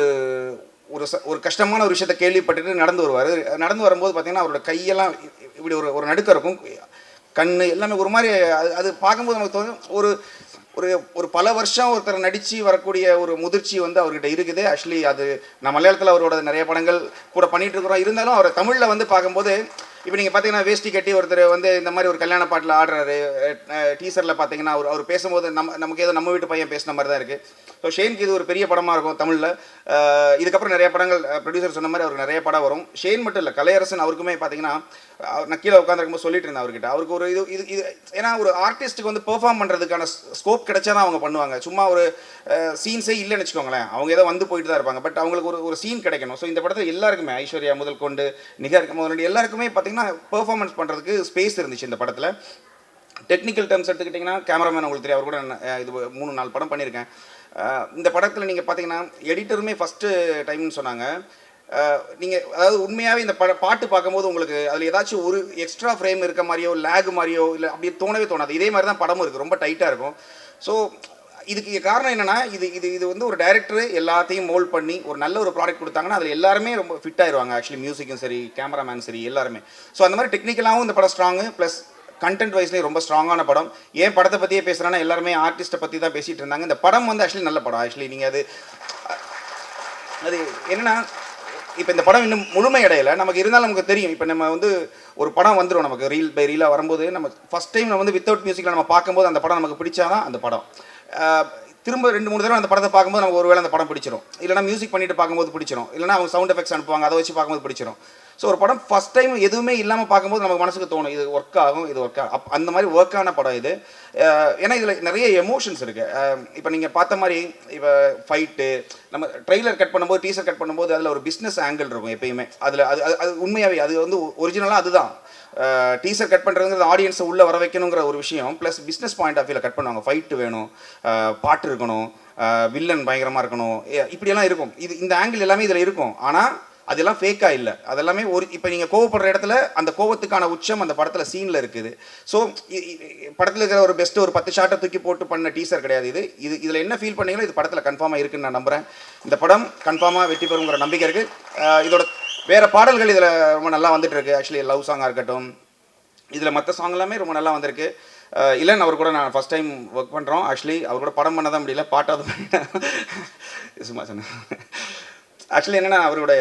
ஒரு கஷ்டமான ஒரு விஷயத்தை கேள்விப்பட்டுட்டு நடந்து வருவார். நடந்து வரும்போது பார்த்தீங்கன்னா அவரோட கையெல்லாம் இப்படி ஒரு நடுக்கம் இருக்கும், கண் எல்லாமே ஒரு மாதிரி. அது பார்க்கும்போது நமக்கு தோணும் ஒரு பல வருஷம் ஒருத்தர் நடித்து வரக்கூடிய ஒரு முதிர்ச்சி வந்து அவர்கிட்ட இருக்குது. ஆக்சுவலி அது நான் மலையாளத்தில் அவரோட நிறைய படங்கள் கூட பண்ணிகிட்டு இருக்கிறோம். இருந்தாலும் அவர் தமிழில் வந்து பார்க்கும்போது இப்போ நீங்கள் பார்த்தீங்கன்னா வேஷ்டி கட்டி ஒருத்தர் வந்து இந்த மாதிரி ஒரு கல்யாண பாட்டில் ஆடுறாரு. டீசரில் பார்த்தீங்கன்னா அவர் பேசும்போது நமக்கு ஏதோ நம்ம வீட்டு பையன் பேசின மாதிரி தான் இருக்குது. ஸோ ஷேனுக்கு இது ஒரு பெரிய படமாக இருக்கும் தமிழில். இதுக்கப்புறம் நிறைய படங்கள் ப்ரொடியூசர் சொன்ன மாதிரி அவருக்கு நிறைய படம் வரும். ஷேன் மட்டும் இல்லை, கலையரசன் அவருக்குமே பார்த்தீங்கன்னா நான் கீழே உட்காந்துருக்கும்போது சொல்லிட்டு இருந்தேன் அவர்கிட்ட. அவருக்கு ஒரு இது ஏன்னா ஒரு ஆர்டிஸ்ட்டுக்கு வந்து பெர்ஃபார்ம் பண்ணுறதுக்கான ஸ்கோப் கிடைச்சா தான் அவங்க பண்ணுவாங்க. சும்மா ஒரு சீன்ஸே இல்லைன்னு வச்சுக்கோங்களேன், அவங்க ஏதோ வந்து போயிட்டு தான் இருப்பாங்க. பட் அவங்களுக்கு ஒரு சீன் கிடைக்கணும். ஸோ இந்த படத்தில் எல்லாருக்குமே, ஐஸ்வர்யா முதல் கொண்டு நிகர் முதல் எல்லாருக்குமே பார்த்தீங்கன்னா பெர்ஃபார்மன்ஸ் பண்ணுறதுக்கு ஸ்பேஸ் இருந்துச்சு இந்த படத்தில். டெக்னிக்கல் டேர்ம்ஸ் எடுத்துக்கிட்டிங்கன்னா கேமராமேன் உங்களுக்கு தெரியும், அவர் கூட இது 3-4 படம் பண்ணியிருக்கேன். இந்த படத்தில் நீங்கள் பார்த்தீங்கன்னா எடிட்டருமே ஃபஸ்ட்டு டைம்னு சொன்னாங்க. நீங்கள் அதாவது உண்மையாகவே இந்த பாட்டு பார்க்கும்போது உங்களுக்கு அதில் ஏதாச்சும் ஒரு எக்ஸ்ட்ரா ஃப்ரேம் இருக்க மாதிரியோ லேக் மாதிரியோ இல்லை அப்படியே தோணவே தோணாது. இதே மாதிரி தான் படமும் இருக்குது, ரொம்ப டைட்டாக இருக்கும். ஸோ இதுக்கு காரணம் என்னென்னா இது வந்து ஒரு டைரக்டர் எல்லாத்தையும் மோல்ட் பண்ணி ஒரு நல்ல ஒரு ப்ராடக்ட் கொடுத்தாங்கன்னா அதில் எல்லாருமே ரொம்ப ஃபிட் ஆயிடுவாங்க. ஆக்சுவலி மியூசிக்கும் சரி, கேமராமேன் சரி, எல்லாருமே. ஸோ அந்த மாதிரி டெக்னிக்கலாகவும் இந்த படம் ஸ்ட்ராங்கு, ப்ளஸ் கண்டென்ட் வைஸ்லேயும் ரொம்ப ஸ்ட்ராங்கான படம். ஏன் படத்தை பற்றியே பேசுகிறேன்னா எல்லாருமே ஆர்டிஸ்ட்டை பற்றி தான் பேசிகிட்டு இருந்தாங்க. இந்த படம் வந்து ஆக்சுவலி நல்ல படம். ஆக்சுவலி நீங்கள் அது என்னென்னா இப்போ இந்த படம் இன்னும் முழுமை அடையலை நமக்கு. இருந்தாலும் நமக்கு தெரியும், இப்போ நம்ம வந்து ஒரு படம் வந்துடும் நமக்கு ரீல் பை ரீலாக வரும்போது, நம்ம ஃபஸ்ட் டைம் நம்ம வந்து வித்தவுட் மியூசிக்கில் நம்ம பார்க்கும்போது அந்த படம் நமக்கு பிடிச்சாதான் அந்த படம் திரும்ப 2-3 தடவை அந்த படத்தை பார்க்கும்போது நமக்கு ஒருவேளை அந்த படம் பிடிச்சிடும். இல்லைனா மியூசிக் பண்ணிட்டு பார்க்கும்போது பிடிச்சிடும், இல்லைனா அவங்க சவுண்ட் எஃபெக்ட்ஸ் அனுப்புவாங்க, அதை வச்சு பார்க்கும்போது பிடிச்சிடும். ஸோ ஒரு படம் ஃபஸ்ட் டைம் எதுவுமே இல்லாமல் பார்க்கும்போது நமக்கு மனசுக்கு தோணும் இது ஒர்க் ஆகும், இது ஒர்க் ஆகும். அந்த மாதிரி ஒர்க்கான படம் இது. ஏன்னா இதில் நிறைய எமோஷன்ஸ் இருக்குது. இப்போ நீங்கள் பார்த்த மாதிரி இப்போ ஃபைட்டு நம்ம ட்ரெய்லர் கட் பண்ணும்போது, டீசர் கட் பண்ணும்போது அதில் ஒரு பிஸ்னஸ் ஆங்கிள் இருக்கும் எப்பயுமே. அதில் அது உண்மையாகவே அது வந்து ஒரிஜினலாக அதுதான். டீசர் கட் பண்ணுறதுங்கிறது ஆடியன்ஸை உள்ளே வர வைக்கணுங்கிற ஒரு விஷயம். ப்ளஸ் பிஸ்னஸ் பாயிண்ட் ஆஃப் வியூவில் கட் பண்ணுவாங்க. ஃபைட்டு வேணும், பாட்டு இருக்கணும், வில்லன் பயங்கரமாக இருக்கணும், இப்படியெல்லாம் இருக்கும். இந்த ஆங்கிள் எல்லாமே இதில் இருக்கும். ஆனால் அதெல்லாம் ஃபேக்காக இல்லை, அதெல்லாமே இப்போ நீங்கள் கோவப்படுற இடத்துல அந்த கோவத்துக்கான உச்சம் அந்த படத்தில் சீனில் இருக்குது. ஸோ படத்தில் இருக்கிற ஒரு பெஸ்ட்டு ஒரு 10 ஷாட்டை தூக்கி போட்டு பண்ண டீசர் கிடையாது இதில் என்ன ஃபீல் பண்ணீங்களோ இது படத்தில் கன்ஃபார்மாக இருக்குன்னு நான் நம்புகிறேன். இந்த படம் கன்ஃபார்மாக வெற்றி பெறுங்கிற நம்பிக்கை இருக்குது. இதோட வேறு பாடல்கள் இதில் ரொம்ப நல்லா வந்துட்டு இருக்கு. ஆக்சுவலி லவ் சாங்காக இருக்கட்டும், இதில் மற்ற சாங் எல்லாமே ரொம்ப நல்லா வந்திருக்கு. இல்லைன்னு அவர் கூட நான் ஃபஸ்ட் டைம் ஒர்க் பண்ணுறோம். ஆக்சுவலி அவர் கூட படம் பண்ண தான் முடியல, பாட்டாவது சும்மா சொன்னேன். ஆக்சுவலி என்னென்னா அவரோட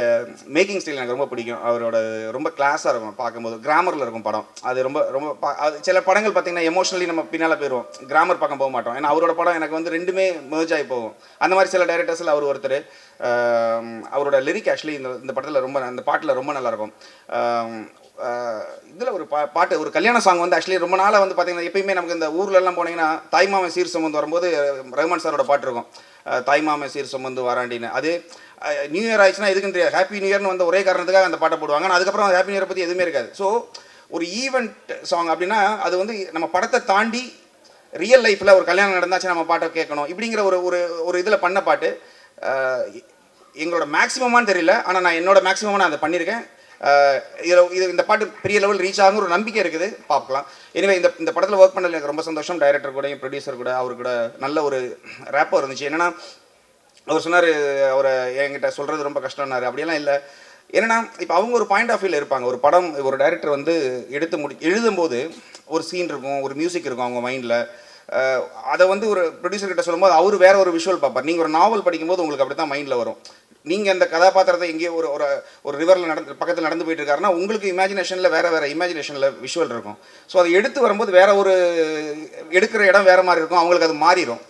மேக்கிங் ஸ்டைல் எனக்கு ரொம்ப பிடிக்கும். அவரோட ரொம்ப கிளாஸாக இருக்கும் பார்க்கும்போது. கிராமரில் இருக்கும் படம். அது ரொம்ப ரொம்ப அது சில படங்கள் பார்த்திங்கன்னா எமோஷனலி நம்ம பின்னால் போயிடுவோம், கிராமர் பக்கம் போக மாட்டோம். ஏன்னா அவரோட படம் எனக்கு வந்து ரெண்டுமே மெர்ஜ் ஆகி போகும். அந்த மாதிரி சில டைரக்டர்ஸில் அவர் ஒருத்தர். அவரோட லிரிக் ஆக்சுவலி இந்த படத்தில் ரொம்ப, அந்த பாட்டில் ரொம்ப நல்லாயிருக்கும். இதில் ஒரு பாட்டு, ஒரு கல்யாண சாங் வந்து ஆக்சுவலி ரொம்ப நாளாக வந்து பார்த்திங்கன்னா எப்பயுமே நமக்கு இந்த ஊர்லெலாம் போனீங்கன்னா தாய்மாமன் சீர் சுமந்து வரும்போது ரஹ்மான் சாரோட பாட்டு இருக்கும், தாய்மாமன் சீர் சுமந்து வாராண்டின்னு. அது நியூ இயர் ஆயிடுச்சுன்னா எதுக்குன்னு தெரியாது, ஹாப்பி நியூ இயர்னு வந்து ஒரே காரணத்துக்காக அந்த பாட்டை போடுவாங்க. ஆனால் அதுக்கப்புறம் ஹாப்பி நியூ இயரை பற்றி எதுவுமே இருக்காது. ஸோ ஒரு ஈவெண்ட் சாங் அப்படின்னா அது வந்து நம்ம படத்தை தாண்டி ரியல் லைஃப்பில் ஒரு கல்யாணம் நடந்தாச்சு நம்ம பாட்டை கேட்கணும் இப்படிங்கிற ஒரு ஒரு ஒரு இதில் பண்ண பாட்டு. எங்களோட மேக்ஸிமமானு தெரியல, ஆனால் நான் என்னோட மேக்ஸிமமாக நான் அதை பண்ணியிருக்கேன். இந்த பாட்டு பெரிய லெவல் ரீச் ஆகுங்கிற ஒரு நம்பிக்கை இருக்குது, பார்க்கலாம். எனவே இந்த படத்தில் ஒர்க் பண்ணல எனக்கு ரொம்ப சந்தோஷம். டைரக்டர் கூட, ப்ரொடியூசர் கூட, அவரு கூட நல்ல ஒரு ரேப்போ இருந்துச்சு. என்னென்னா அவர் சொன்னார், அவரை என்கிட்ட சொல்கிறது ரொம்ப கஷ்டம்னாரு. அப்படியெல்லாம் இல்லை. என்னென்னா இப்போ அவங்க ஒரு பாயிண்ட் ஆஃப் வியூவில் இருப்பாங்க. ஒரு படம் ஒரு டைரக்டர் வந்து எழுதும்போது ஒரு சீன் இருக்கும், ஒரு மியூசிக் இருக்கும் அவங்க மைண்டில். அதை வந்து ஒரு ப்ரொடியூசர்கிட்ட சொல்லும்போது அவர் வேற ஒரு விஷுவல் பார்ப்பார். நீங்கள் ஒரு நாவல் படிக்கும்போது உங்களுக்கு அப்படி தான் மைண்டில் வரும். நீங்கள் அந்த கதாபாத்திரத்தை எங்கேயோ ஒரு ரிவரில் பக்கத்தில் நடந்து போயிட்டு இருக்காருன்னா உங்களுக்கு இமேஜினேஷனில் வேறு இமேஜினேஷனில் விஷுவல் இருக்கும். ஸோ அதை எடுத்து வரும்போது வேற ஒரு எடுக்கிற இடம் வேறு மாதிரி இருக்கும், அவங்களுக்கு அது மாறிடும்.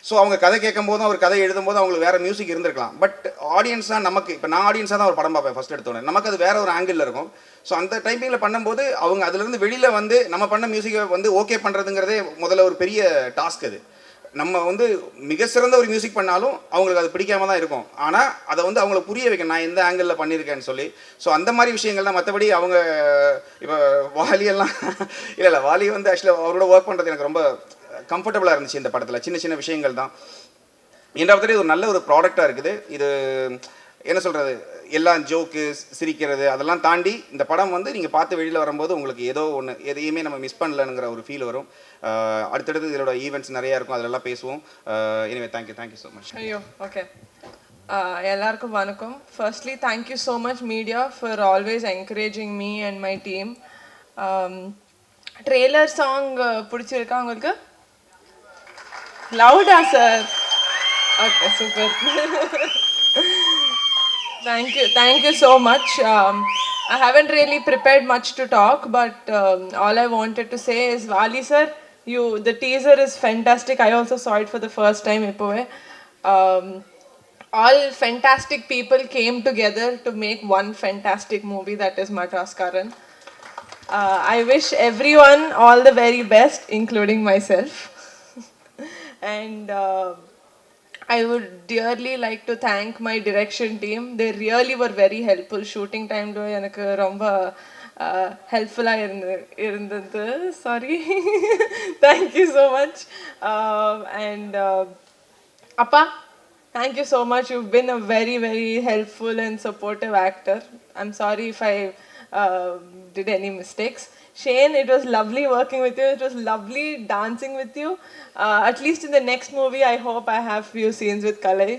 ஸோ அவங்க கதை கேட்கும் போதும் அவர் கதை எழுதும்போது அவங்களுக்கு வேறு மியூசிக் இருந்திருக்கலாம். பட் ஆடியன்ஸாக நமக்கு, இப்போ நான் ஆடியன்ஸாக தான் ஒரு படம் பார்ப்பேன் ஃபஸ்ட் எடுத்தோன்னே, நமக்கு அது வேறு ஒரு ஆங்கிளில் இருக்கும். ஸோ அந்த டைமிங்கில் பண்ணும்போது அவங்க அதுலேருந்து வெளியில் வந்து நம்ம பண்ண மியூசிக்கை வந்து ஓகே பண்ணுறதுங்கிறதே முதல்ல ஒரு பெரிய டாஸ்க். அது நம்ம வந்து மிக சிறந்த ஒரு மியூசிக் பண்ணாலும் அவங்களுக்கு அது பிடிக்காம தான் இருக்கும். ஆனால் அதை வந்து அவங்களுக்கு புரிய வைக்க நான் எந்த ஆங்கிளில் பண்ணியிருக்கேன்னு சொல்லி. ஸோ அந்த மாதிரி விஷயங்கள் தான். மற்றபடி அவங்க இப்போ வாலியெல்லாம் இல்லை வாலி வந்து ஆக்சுவலாக அவரோட ஒர்க் பண்ணுறது எனக்கு ரொம்ப கம்ஃபர்டபுளாக இருந்துச்சு இந்த படத்தில். சின்ன சின்ன விஷயங்கள் தான். ரெண்டாவது ஒரு நல்ல ஒரு ப்ராடக்டாக இருக்குது. இது என்ன சொல்கிறது, எல்லாம் ஜோக்கு சிரிக்கிறது அதெல்லாம் தாண்டி இந்த படம் வந்து நீங்கள் பார்த்து வெளியில் வரும்போது உங்களுக்கு ஏதோ ஒன்று எதையுமே நம்ம மிஸ் பண்ணலங்கிற ஒரு ஃபீல் வரும். அடுத்தடுத்து இதோட ஈவெண்ட்ஸ் நிறையா இருக்கும், அதிலெல்லாம் பேசுவோம். Anyway thank you so much. ஐயோ ஓகே, எல்லாருக்கும் வணக்கம். Firstly thank you so much media for always encouraging me and my team. Trailer song பிடிச்சிருக்கா உங்களுக்கு? லவுடா sir? Okay, super. Thank you so much. I haven't really prepared much to talk, but all I wanted to say is, Vali sir, the teaser is fantastic. I also saw it for the first time. All fantastic people came together to make one fantastic movie, that is Madras Karan. I wish everyone all the very best, including myself. And I would dearly like to thank my direction team. They really were very helpful. Shooting time lo enakku romba helpful ah irundhathu. Sorry. Thank you so much. And Appa, thank you so much. You've been a very, very helpful and supportive actor. I'm sorry if I did any mistakes. Shane, it was lovely working with you. It was lovely dancing with you. At least in the next movie, I hope I have few scenes with Kalai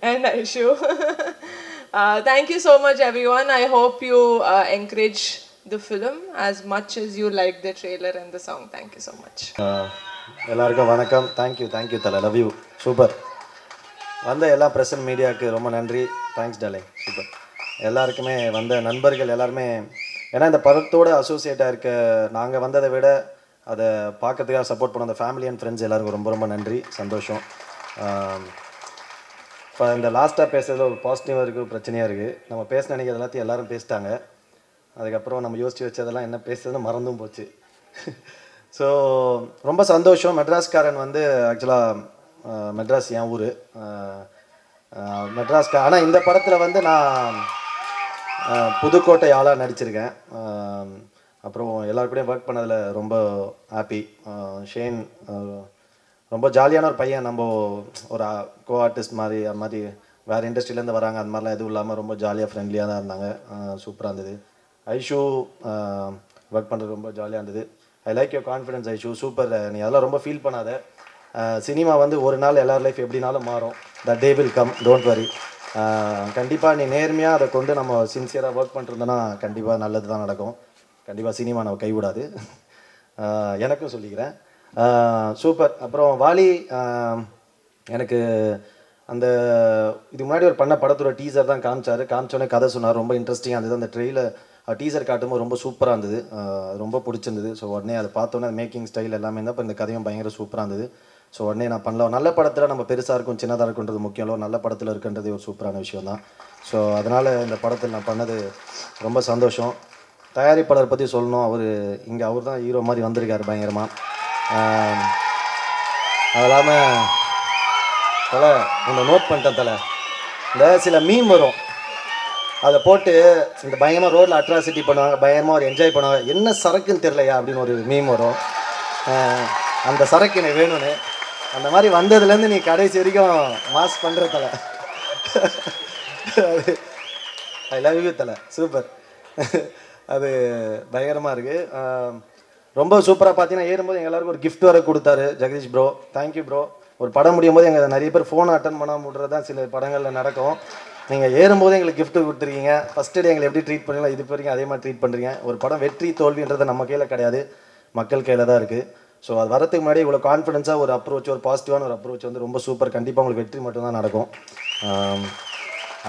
and Aishu. Thank you so much, everyone. I hope you encourage the film as much as you like the trailer and the song. Thank you so much. எல்லாருக்கும் வணக்கம். தேங்க்யூ தலை, லவ் யூ. சூப்பர். வந்த எல்லா ப்ரெசன்ட் மீடியாவுக்கு ரொம்ப நன்றி. Thanks darling. சூப்பர். எல்லாருக்குமே வந்த நண்பர்கள் எல்லாருமே, ஏன்னா இந்த படத்தோடு அசோசியேட்டாக இருக்க நாங்கள் வந்ததை விட அதை பார்க்கறதுக்காக சப்போர்ட் பண்ண அந்த ஃபேமிலி அண்ட் ஃப்ரெண்ட்ஸ் எல்லாருக்கும் ரொம்ப ரொம்ப நன்றி, சந்தோஷம். இப்போ இந்த லாஸ்ட்டாக பேசுகிறதுல ஒரு பாசிட்டிவாக இருக்குது, பிரச்சனையாக இருக்குது. நம்ம பேச நினைக்கிறது எல்லாத்தையும் எல்லோரும் பேசிட்டாங்க. அதுக்கப்புறம் நம்ம யோசித்து வச்சதெல்லாம் என்ன பேசுறதுன்னு மறந்தும் போச்சு. ஸோ ரொம்ப சந்தோஷம். மெட்ராஸ்காரன் வந்து ஆக்சுவலாக மெட்ராஸ் என் ஊர், ஆனால் இந்த படத்தில் வந்து நான் புதுக்கோட்டை ஆளாக நடிச்சிருக்கேன். அப்புறம் எல்லாருக்கூடையும் ஒர்க் பண்ணதில் ரொம்ப ஹாப்பி. ஷேன் ரொம்ப ஜாலியான ஒரு பையன். நம்ம ஒரு கோ ஆர்டிஸ்ட் மாதிரி, அது மாதிரி வேறு இண்டஸ்ட்ரியிலேருந்து வராங்க, அது மாதிரிலாம் எதுவும் இல்லாமல் ரொம்ப ஜாலியாக ஃப்ரெண்ட்லியாக தான் இருந்தாங்க. சூப்பராக இருந்தது. ஐஷு ஒர்க் பண்ணுறது ரொம்ப ஜாலியாக இருந்தது. I like your confidence Aishu, super. நீ அதெல்லாம் ரொம்ப ஃபீல் பண்ணாத. சினிமா வந்து ஒரு நாள் எல்லார் லைஃப் எப்படினாலும் மாறும். The day will come, don't worry. கண்டிப்பாக நீ நேர்மையாக அதை கொண்டு நம்ம சின்சியராக ஒர்க் பண்ணிருந்தோன்னா கண்டிப்பாக நல்லது தான் நடக்கும். கண்டிப்பாக சினிமா நம்ம கைவிடாது. எனக்கும் சொல்லிக்கிறேன். சூப்பர். அப்புறம் வாலி, எனக்கு அந்த இதுக்கு முன்னாடி ஒரு பண்ண படத்தோட டீசர் தான் காமிச்சோன்னே கதை சொன்னார். ரொம்ப இன்ட்ரெஸ்டிங்காக இருந்தது. அந்த ட்ரெயிலர் டீசர் காட்டும்போது ரொம்ப சூப்பராக இருந்தது. ரொம்ப பிடிச்சிருந்தது. ஸோ உடனே அதை பார்த்தோன்னே அந்த மேக்கிங் ஸ்டைல் எல்லாமே தான். இப்போ இந்த கதையும் பயங்கர சூப்பராக இருந்தது. ஸோ உடனே நான் பண்ணலாம். நல்ல படத்தில் நம்ம பெருசாக இருக்கும் சின்னதாக இருக்குன்றது முக்கியம் இல்லை, நல்ல படத்தில் இருக்குன்றது ஒரு சூப்பரான விஷயம் தான். ஸோ அதனால் இந்த படத்தில் நான் பண்ணது ரொம்ப சந்தோஷம். தயாரிப்பாளர் பற்றி சொல்லணும். அவர் தான் ஹீரோ மாதிரி வந்திருக்காரு பயங்கரமாக. அது இல்லாமல் தலை உன்னை நோட் பண்ணிட்டேன் தலை, இந்த சில மீம் வரும், அதை போட்டு இந்த பயங்கரமாக ரோட்டில் அட்ராசிட்டி பண்ணுவாங்க, பயங்கரமாக ஒரு என்ஜாய் பண்ணுவாங்க. என்ன சரக்குன்னு தெரியலையா அப்படின்னு ஒரு மீம் வரும். அந்த சரக்கு எனக்கு வேணும்னு. அந்த மாதிரி வந்ததுலேருந்து நீ கடைசி வரைக்கும் மாஸ் பண்ணுற தலை. ஐ லவ் யூ தலை, சூப்பர். அது பயங்கரமாக இருக்குது. ரொம்ப சூப்பராக பார்த்தீங்கன்னா ஏறும்போது எங்கள் எல்லாருக்கும் ஒரு கிஃப்ட் வர கொடுத்தாரு ஜெகதீஷ் ப்ரோ. Thank you bro. ஒரு படம் முடியும் போது எங்கள் நிறைய பேர் ஃபோனை அட்டன் பண்ணாமல் விட்றது தான் சில படங்களில் நடக்கும். நீங்கள் ஏறும்போது எங்களுக்கு கிஃப்ட் கொடுத்துருக்கீங்க. ஃபஸ்ட்டு டே எங்களை எப்படி ட்ரீட் பண்ணீங்களோ இது வரைக்கும் அதே மாதிரி ட்ரீட் பண்ணுறீங்க. ஒரு படம் வெற்றி தோல்வின்றது நம்ம கையில் கிடையாது, மக்கள் கையில் தான் இருக்குது. ஸோ அது வரதுக்கு முன்னாடி இவ்வளோ கான்ஃபிடென்ஸாக ஒரு அப்ரோச், ஒரு பாசிட்டிவான ஒரு அப்ரோச் வந்து ரொம்ப சூப்பர். கண்டிப்பாக உங்களுக்கு வெற்றி மட்டும்தான் நடக்கும்.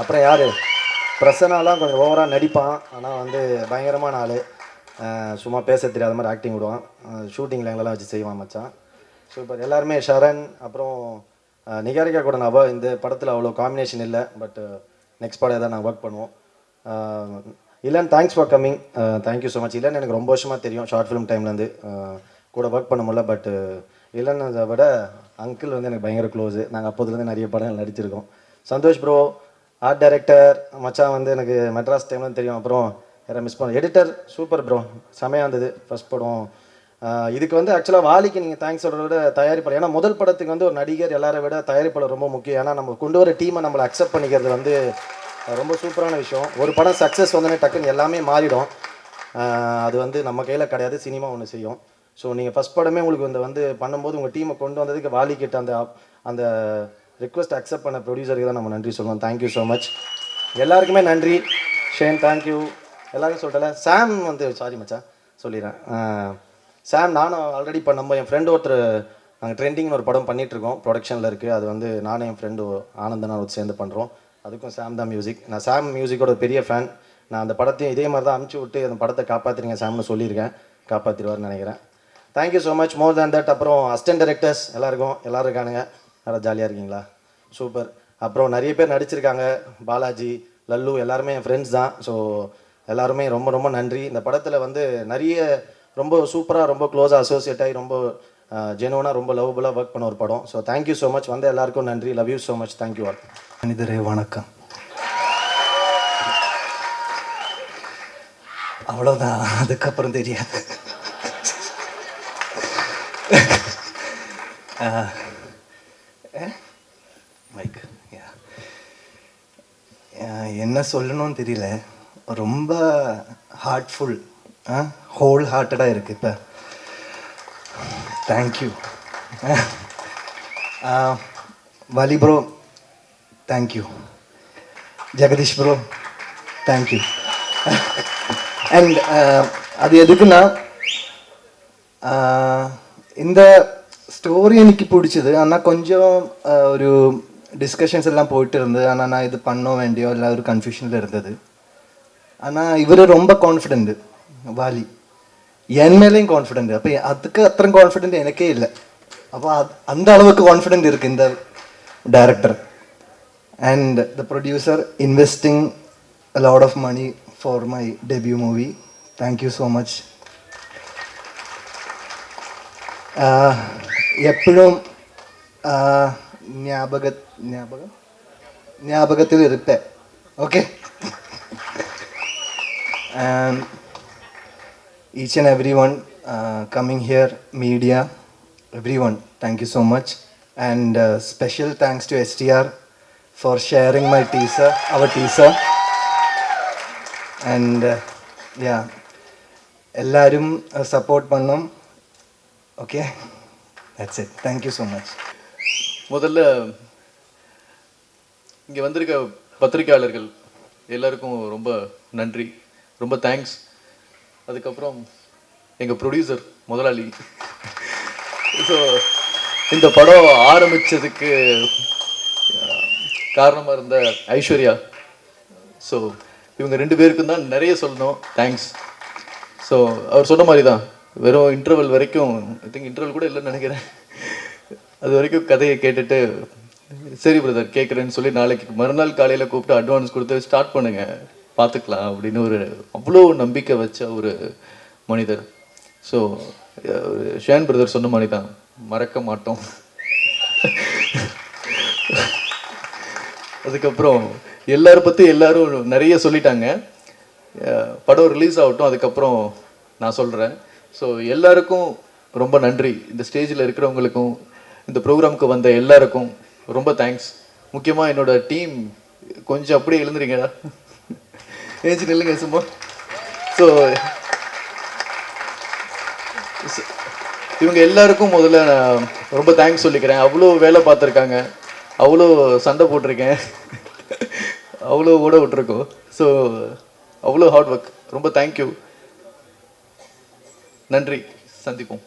அப்புறம் யார் பிரசனாலாம் கொஞ்சம் ஓவராக நடிப்பான், ஆனால் வந்து பயங்கரமான ஆள். சும்மா பேச தெரியாத மாதிரி ஆக்டிங் விடுவான். ஷூட்டிங்கில் எங்களெல்லாம் வச்சு செய்வான் மச்சான். சூப்பர். எல்லாருமே ஷரண், அப்புறம் நிகாரிகா கூட நான் இந்த படத்தில் அவ்வளோ காம்பினேஷன் இல்லை, பட் நெக்ஸ்ட் படம் தான் நாங்கள் ஒர்க் பண்ணுவோம். இல்லைன்னு thanks for coming. Thank you so much. இல்லைன்னு எனக்கு ரொம்ப வருஷமாக தெரியும், ஷார்ட் ஃபிலிம் டைம்லேருந்து கூட ஒர்க் பண்ண முடியல. பட் இல்லைன்னு விட அங்கிள் வந்து எனக்கு பயங்கர க்ளோஸு. நாங்கள் அப்போதுலேருந்து நிறைய படங்கள் நடிச்சிருக்கோம். சந்தோஷ் ப்ரோ ஆர்ட் டைரக்டர் மச்சான் வந்து எனக்கு மெட்ராஸ் டைம்லேருந்து தெரியும். அப்புறம் யாரை மிஸ் பண்ண எடிட்டர் சூப்பர் ப்ரோ, செமையாக இருந்தது ஃபஸ்ட் படம். இதுக்கு வந்து ஆக்சுவலாக வாலிக்கு நீங்கள் தேங்க்ஸ் சொல்கிறத விட தயாரிப்பாளர், ஏன்னா முதல் படத்துக்கு வந்து ஒரு நடிகர் எல்லாரை விட தயாரிப்பாளர் ரொம்ப முக்கியம். ஏன்னா நம்ம கொண்டு வர டீமை நம்மளை அக்செப்ட் பண்ணிக்கிறது வந்து ரொம்ப சூப்பரான விஷயம். ஒரு படம் சக்ஸஸ் வந்தோடனே டக்குன்னு எல்லாமே மாறிடும். அது வந்து நம்ம கையில் கிடையாது, சினிமா ஒன்று செய்யும். ஸோ நீங்கள் ஃபஸ்ட் படமே உங்களுக்கு வந்து பண்ணும்போது உங்கள் டீமை கொண்டு வந்ததுக்கு வாலிக்கிட்ட அந்த ரிக்வெஸ்ட் அக்செப்ட் பண்ண ப்ரொடியூசருக்கு தான் நம்ம நன்றி சொல்லுவோம். Thank you so much. எல்லாருக்குமே நன்றி. Shane thank you. எல்லாருக்கும் சொல்லிட்டல. சாம் வந்து சாரி மச்சான் சொல்லிடுறேன். சாம் நானும் ஆல்ரெடி நம்ம என் ஃப்ரெண்டு ஒருத்தர் நாங்கள் ட்ரெண்டிங்னு ஒரு படம் பண்ணிகிட்ருக்கோம், ப்ரொடக்ஷனில் இருக்குது. அது வந்து நானும் என் ஃப்ரெண்டு ஆனந்தனா சேர்ந்து பண்ணுறோம். அதுக்கும் சாம் தான் மியூசிக். நான் சாம் மியூசிக்கோட பெரிய ஃபேன். நான் அந்த படத்தையும் இதே மாதிரி தான் அனுப்பிச்சி விட்டு அந்த படத்தை காப்பாற்றிருங்க சாம்னு சொல்லியிருக்கேன். காப்பாற்றிடுவார்னு நினைக்கிறேன். Thank you so much. More than that. அப்புறம் அசிஸ்டன்ட் டைரக்டர்ஸ் எல்லாருக்கும், எல்லோரும் இருக்கானுங்க. நல்லா ஜாலியாக இருக்கீங்களா? சூப்பர். அப்புறம் நிறைய பேர் நடிச்சிருக்காங்க, பாலாஜி, லல்லு, எல்லாருமே என் ஃப்ரெண்ட்ஸ் தான். ஸோ எல்லாருமே ரொம்ப ரொம்ப நன்றி. இந்த படத்தில் வந்து நிறைய ரொம்ப சூப்பராக, ரொம்ப க்ளோஸாக அசோசியேட் ஆகி, ரொம்ப ஜெனுவனாக, ரொம்ப லவ்வபுளாக ஒர்க் பண்ண ஒரு படம். So thank you so much. வந்த எல்லாருக்கும் நன்றி. Love you so much. Thank you all. மனிதரே வணக்கம். அவ்வளோதான், அதுக்கப்புறம் தெரியாது. மைக் என்ன சொல்லணும்னு தெரியல. ரொம்ப ஹார்ட்ஃபுல், ஹோல் ஹார்ட்டடாக இருக்குது இப்போ. Thank you Vaali bro, thank you Jagadish bro, thank you. And அது எதுக்குன்னா, இந்த ஸ்டோரி எனக்கு பிடிச்சது. ஆனால் கொஞ்சம் ஒரு டிஸ்கஷன்ஸ் எல்லாம் போயிட்டு இருந்தது. ஆனால் நான் இது பண்ண வேண்டியோ இல்லை ஒரு கன்ஃபியூஷனில் இருந்தது. ஆனால் இவர் ரொம்ப கான்ஃபிடென்ட், வாலி என் மேலேயும் கான்ஃபிடென்ட். அப்போ அதுக்கு அத்தனை கான்ஃபிடென்ட் எனக்கே இல்லை. அப்போ அந்த அளவுக்கு கான்ஃபிடென்ட் இருக்குது இந்த director. And the producer investing a lot of money for my debut movie. Thank you so much. எப்பவும் ஞாபகத்தில் இருப்பேன். Okay. And each and everyone coming here, media, everyone, thank you so much. And special thanks to STR for sharing my teaser, our teaser. And yeah, எல்லாரும் சப்போர்ட் பண்ணோம். Okay, that's it. Thank you so much. முதல்ல இங்கே வந்திருக்க பத்திரிகையாளர்கள் எல்லாருக்கும் ரொம்ப நன்றி, ரொம்ப தேங்க்ஸ். அதுக்கப்புறம் எங்கள் ப்ரொடியூசர் முதலாளி. ஸோ இந்த படம் ஆரம்பித்ததுக்கு காரணமாக இருந்த ஐஸ்வர்யா. ஸோ இவங்க 2 பேருக்கும் தான் நிறைய சொல்லணும், தேங்க்ஸ். ஸோ அவர் சொன்ன மாதிரி தான், வெறும் இன்டர்வல் வரைக்கும், ஐ திங்க் இன்டர்வல் கூட இல்லைன்னு நினைக்கிறேன், அது வரைக்கும் கதையை கேட்டுட்டு சரி பிரதர் கேட்குறேன்னு சொல்லி நாளைக்கு மறுநாள் காலையில் கூப்பிட்டு அட்வான்ஸ் கொடுத்து ஸ்டார்ட் பண்ணுங்க பார்த்துக்கலாம் அப்படின்னு ஒரு அவ்வளோ நம்பிக்கை வச்ச ஒரு மனிதர். ஸோ ஷேன் பிரதர் சொன்ன மாதிரி தான், மறக்க மாட்டோம். அதுக்கப்புறம் எல்லாரை பற்றி எல்லாரும் நிறைய சொல்லிட்டாங்க. படம் ரிலீஸ் ஆகட்டும், அதுக்கப்புறம் நான் சொல்கிறேன். ஸோ எல்லாருக்கும் ரொம்ப நன்றி. இந்த ஸ்டேஜில் இருக்கிறவங்களுக்கும் இந்த ப்ரோக்ராமுக்கு வந்த எல்லாருக்கும் ரொம்ப தேங்க்ஸ். முக்கியமாக என்னோட டீம் கொஞ்சம் அப்படியே எழுந்துறீங்கடா, ஏஞ்சி நில்லுங்க சும்மா. ஸோ இவங்க எல்லாருக்கும் முதல்ல நான் ரொம்ப தேங்க்ஸ் சொல்லிக்கிறேன். அவ்வளோ வேலை பார்த்துருக்காங்க, அவ்வளோ சண்டை போட்டிருக்கேன், அவ்வளோ ஓட விட்டுருக்கோம். ஸோ அவ்வளோ ஹார்ட் ஒர்க், ரொம்ப தேங்க்யூ. நன்றி, சந்திப்போம்.